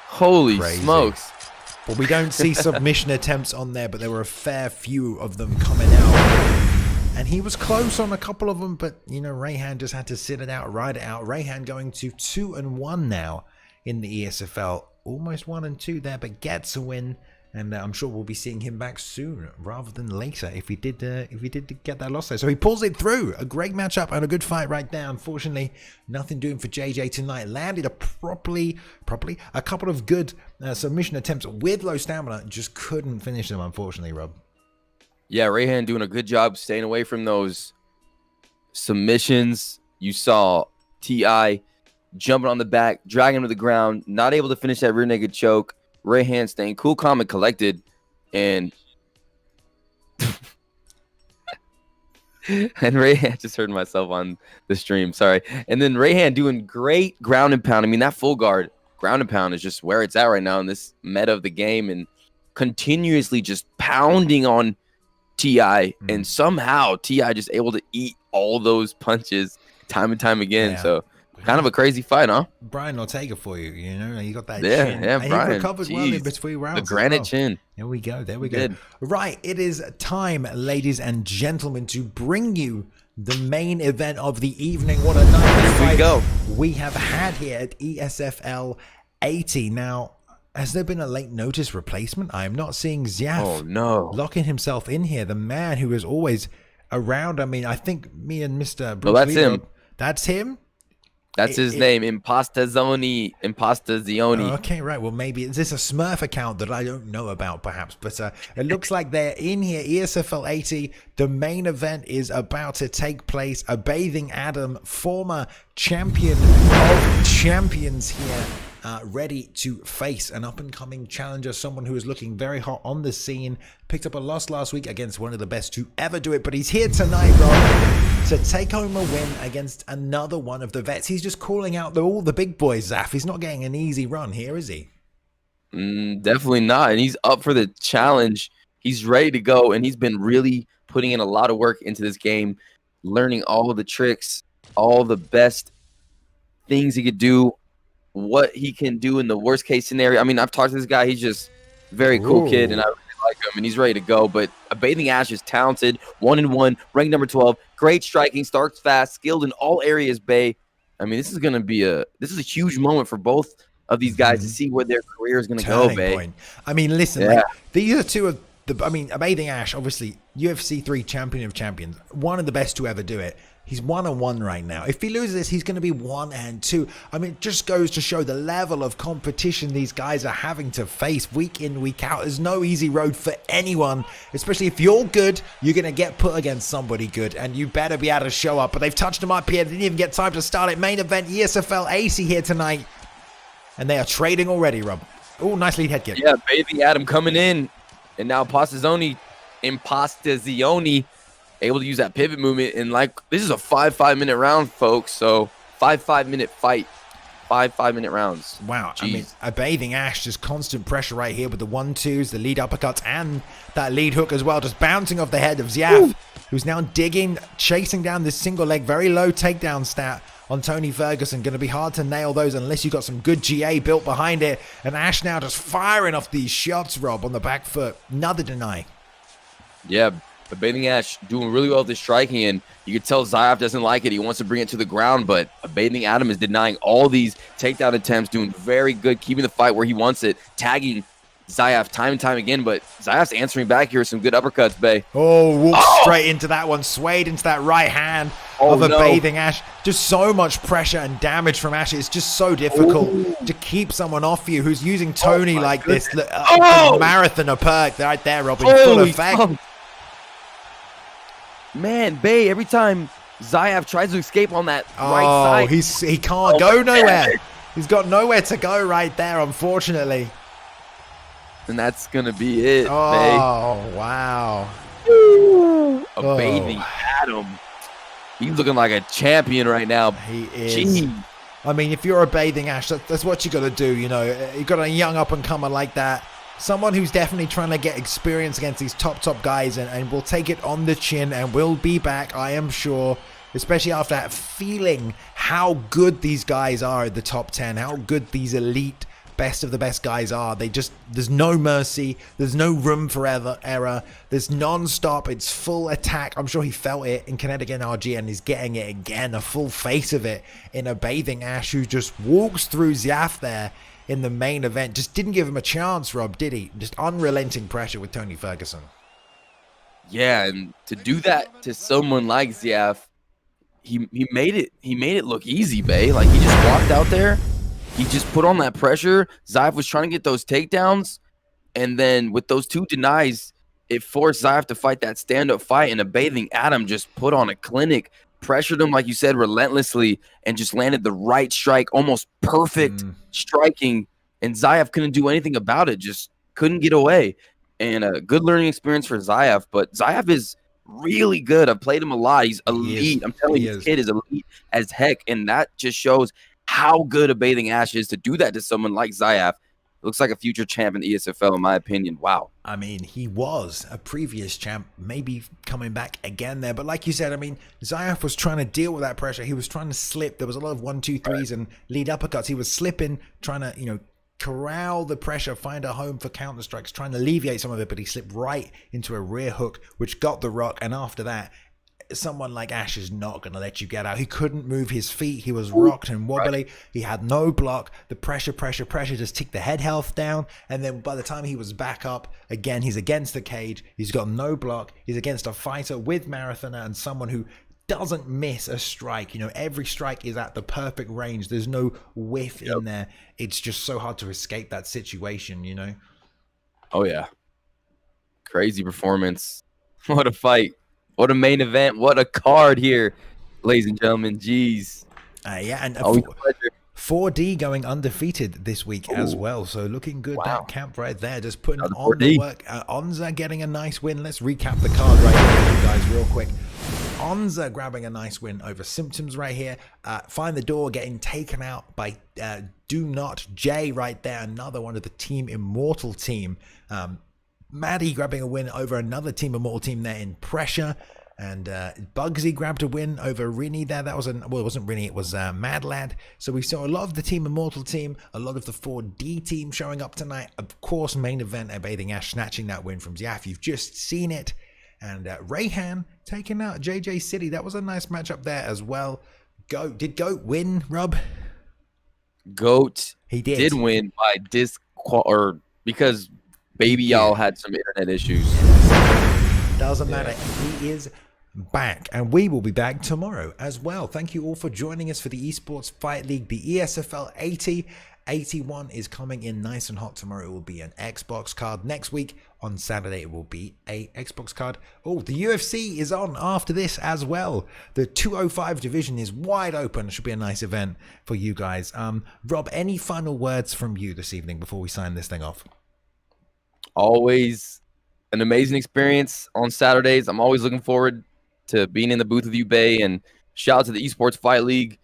Holy smokes. Well, we don't see submission attempts on there, but there were a fair few of them coming out. And he was close on a couple of them, but, you know, Rayhan just had to sit it out, ride it out. Rayhan going to 2-1 now in the ESFL. Almost 1-2 there, but gets a win. And I'm sure we'll be seeing him back soon rather than later if he did get that loss there. So he pulls it through. A great matchup and a good fight right there. Unfortunately, nothing doing for JJ tonight. Landed a a couple of good submission attempts with low stamina. Just couldn't finish them, unfortunately, Rob. Yeah, Rayhan doing a good job staying away from those submissions. You saw T.I. jumping on the back, dragging him to the ground, not able to finish that rear naked choke. Rayhan staying cool, calm, and collected. And Rayhan, just heard myself on the stream, sorry. And then Rayhan doing great ground and pound. I mean, that full guard ground and pound is just where it's at right now in this meta of the game, and continuously just pounding on T.I. And somehow T.I. just able to eat all those punches time and time again. Yeah. So kind of a crazy fight, huh? Brian Ortega for you, you know, you got that chin. Yeah, and Brian. He recovered well in between rounds. The granite chin. There we go. Right, it is time, ladies and gentlemen, to bring you the main event of the evening. What a night fight we have had here at ESFL 80. Now, has there been a late notice replacement? I am not seeing Zaf locking himself in here. The man who is always around. I mean, I think me and Mr. Bruce that's him. That's him? That's his name, Impastazioni. Okay, right. Well, maybe is this a Smurf account that I don't know about, perhaps? But it looks like they're in here. ESFL 80. The main event is about to take place. A Bathing Adam, former champion of champions here ready to face an up-and-coming challenger, someone who is looking very hot on the scene. Picked up a loss last week against one of the best to ever do it, but he's here tonight, Rob, to take home a win against another one of the vets. He's just calling out all the big boys, Zaf. He's not getting an easy run here, is he? Definitely not, and he's up for the challenge. He's ready to go, and he's been really putting in a lot of work into this game, learning all of the tricks, all the best things he could do, what he can do in the worst case scenario. I mean, I've talked to this guy. He's just a very cool kid, and I really like him, and he's ready to go. But ABathingAsh is talented, 1-1, ranked number 12, great striking, starts fast, skilled in all areas, Bay. I mean, this is going to be a huge moment for both of these guys to see where their career is going to go, Bay. I mean, listen, like, these are two of the, I mean, ABathingAsh, obviously, UFC 3 champion of champions, one of the best to ever do it. He's 1-1 right now. If he loses this, he's going to be 1-2. I mean, it just goes to show the level of competition these guys are having to face week in, week out. There's no easy road for anyone, especially if you're good, you're going to get put against somebody good, and you better be able to show up. But they've touched him up here. They didn't even get time to start it. Main event, ESFL AC here tonight. And they are trading already, Rob. Oh, nice lead head kick. Yeah, Baby Adam coming in. And now Impastazioni able to use that pivot movement. And like, this is a 5-minute round, folks. So 5-minute fight. 5-minute rounds. Wow. Jeez. I mean, ABathingAsh, just constant pressure right here with the 1-2s, the lead uppercuts, and that lead hook as well. Just bouncing off the head of Zayaf, who's now digging, chasing down this single leg, very low takedown stat on Tony Ferguson. Going to be hard to nail those unless you've got some good GA built behind it. And Ash now just firing off these shots, Rob, on the back foot. Another deny. Yeah, ABathingAsh doing really well with the striking, and you can tell Zayaf doesn't like it. He wants to bring it to the ground, but Bathing Adam is denying all these takedown attempts, doing very good, keeping the fight where he wants it, tagging Zayaf time and time again, but Zayaf's answering back here with some good uppercuts, Bay. Oh, walked straight into that one, swayed into that right hand of ABathingAsh. Just so much pressure and damage from Ash. It's just so difficult to keep someone off you who's using Tony like this. Marathoner perk right there, Robin. Full effect. Man, Bay, every time Zayaf tries to escape on that right side. He can't go nowhere. He's got nowhere to go right there, unfortunately. And that's going to be it, Bay. Wow. ABathing Adam. He's looking like a champion right now. He is. Jeez. I mean, if you're ABathingAsh, that's what you got to do, you know. You got a young up-and-comer like that. Someone who's definitely trying to get experience against these top guys and will take it on the chin and will be back, I am sure, especially after that feeling how good these guys are at the top 10, how good these elite best of the best guys are. There's no mercy, there's no room for error, there's non-stop, it's full attack. I'm sure he felt it in Connecticut RG and he's getting it again, a full face of it in ABathingAsh, who just walks through Zayaf there in the main event. Just didn't give him a chance, Rob, did he? Just unrelenting pressure with Tony Ferguson. Yeah, and to do that to someone like Zayaf, he made it look easy, Bay. Like, he just walked out there, he just put on that pressure. Zayaf was trying to get those takedowns, and then with those two denies, it forced Zayaf to fight that stand-up fight, and ABathing Adam just put on a clinic, pressured him, like you said, relentlessly, and just landed the right strike, almost perfect striking, and Zayaf couldn't do anything about it, just couldn't get away. And a good learning experience for Zayaf, but Zayaf is really good. I've played him a lot. He's elite. I'm telling you, this kid is elite as heck, and that just shows how good ABathingAsh is to do that to someone like Zayaf. Looks like a future champ in the ESFL, in my opinion. Wow. I mean, he was a previous champ, maybe coming back again there. But like you said, I mean, Zayaf was trying to deal with that pressure. He was trying to slip. There was a lot of 1-2-3s and lead uppercuts. He was slipping, trying to, you know, corral the pressure, find a home for counter strikes, trying to alleviate some of it. But he slipped right into a rear hook, which got the rock. And after that, someone like Ash is not going to let you get out. He couldn't move his feet. He was rocked and wobbly. He had no block. The pressure just ticked the head health down. And then by the time he was back up, again, he's against the cage. He's got no block. He's against a fighter with marathoner and someone who doesn't miss a strike. You know, every strike is at the perfect range. There's no whiff in there. It's just so hard to escape that situation, you know? Oh, yeah. Crazy performance. What a fight. What a main event. What a card here, ladies and gentlemen. Jeez. Yeah, and 4D going undefeated this week as well. So looking good. Wow. That camp right there, just putting Another on 4D. the work. Onza getting a nice win. Let's recap the card right here for you guys real quick. Onza grabbing a nice win over Symptoms right here. Find the Door getting taken out by Do Not J right there. Another one of the Team Immortal team. Maddie grabbing a win over another Team Immortal team there in Pressure. And Bugsy grabbed a win over Rini there. That was well, it wasn't Rini, it was Mad Lad. So we saw a lot of the Team Immortal team, a lot of the 4D team showing up tonight. Of course, main event ABathingAsh snatching that win from Zaf. You've just seen it. And Rayhan taking out JJ City. That was a nice matchup there as well. Did Goat win, Rob? Goat he did win by because Baby Y'all had some internet issues. Doesn't matter. He is back, and we will be back tomorrow as well. Thank you all for joining us for the Esports Fight League. The ESFL 81 is coming in nice and hot tomorrow. It will be an Xbox card. Next week on Saturday it will be a Xbox card. Oh, the UFC is on after this as well. The 205 division is wide open. It should be a nice event for you guys. Rob, any final words from you this evening before we sign this thing off? Always an amazing experience on Saturdays. I'm always looking forward to being in the booth with you, Bay, and shout out to the Esports Fight League,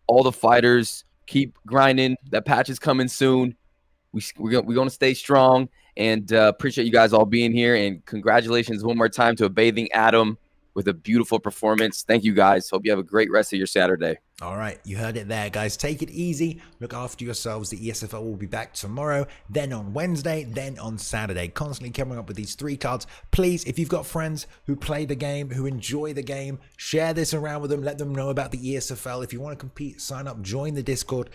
all the fighters. Keep grinding. That patch is coming soon. We're going to stay strong, and appreciate you guys all being here. And congratulations one more time to A Bathing Adam with a beautiful performance. Thank you, guys. Hope you have a great rest of your Saturday. All right, you heard it there, guys. Take it easy. Look after yourselves. The ESFL will be back tomorrow, then on Wednesday, then on Saturday. Constantly coming up with these 3 cards. Please, if you've got friends who play the game, who enjoy the game, share this around with them. Let them know about the ESFL. If you want to compete, sign up, join the Discord.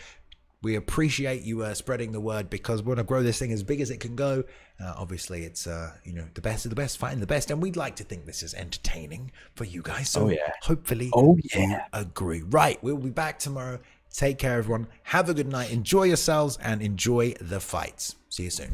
We appreciate you spreading the word, because we want to grow this thing as big as it can go. Obviously, it's the best of the best fighting the best, and we'd like to think this is entertaining for you guys. So hopefully, you agree. Right, we'll be back tomorrow. Take care, everyone. Have a good night. Enjoy yourselves and enjoy the fights. See you soon.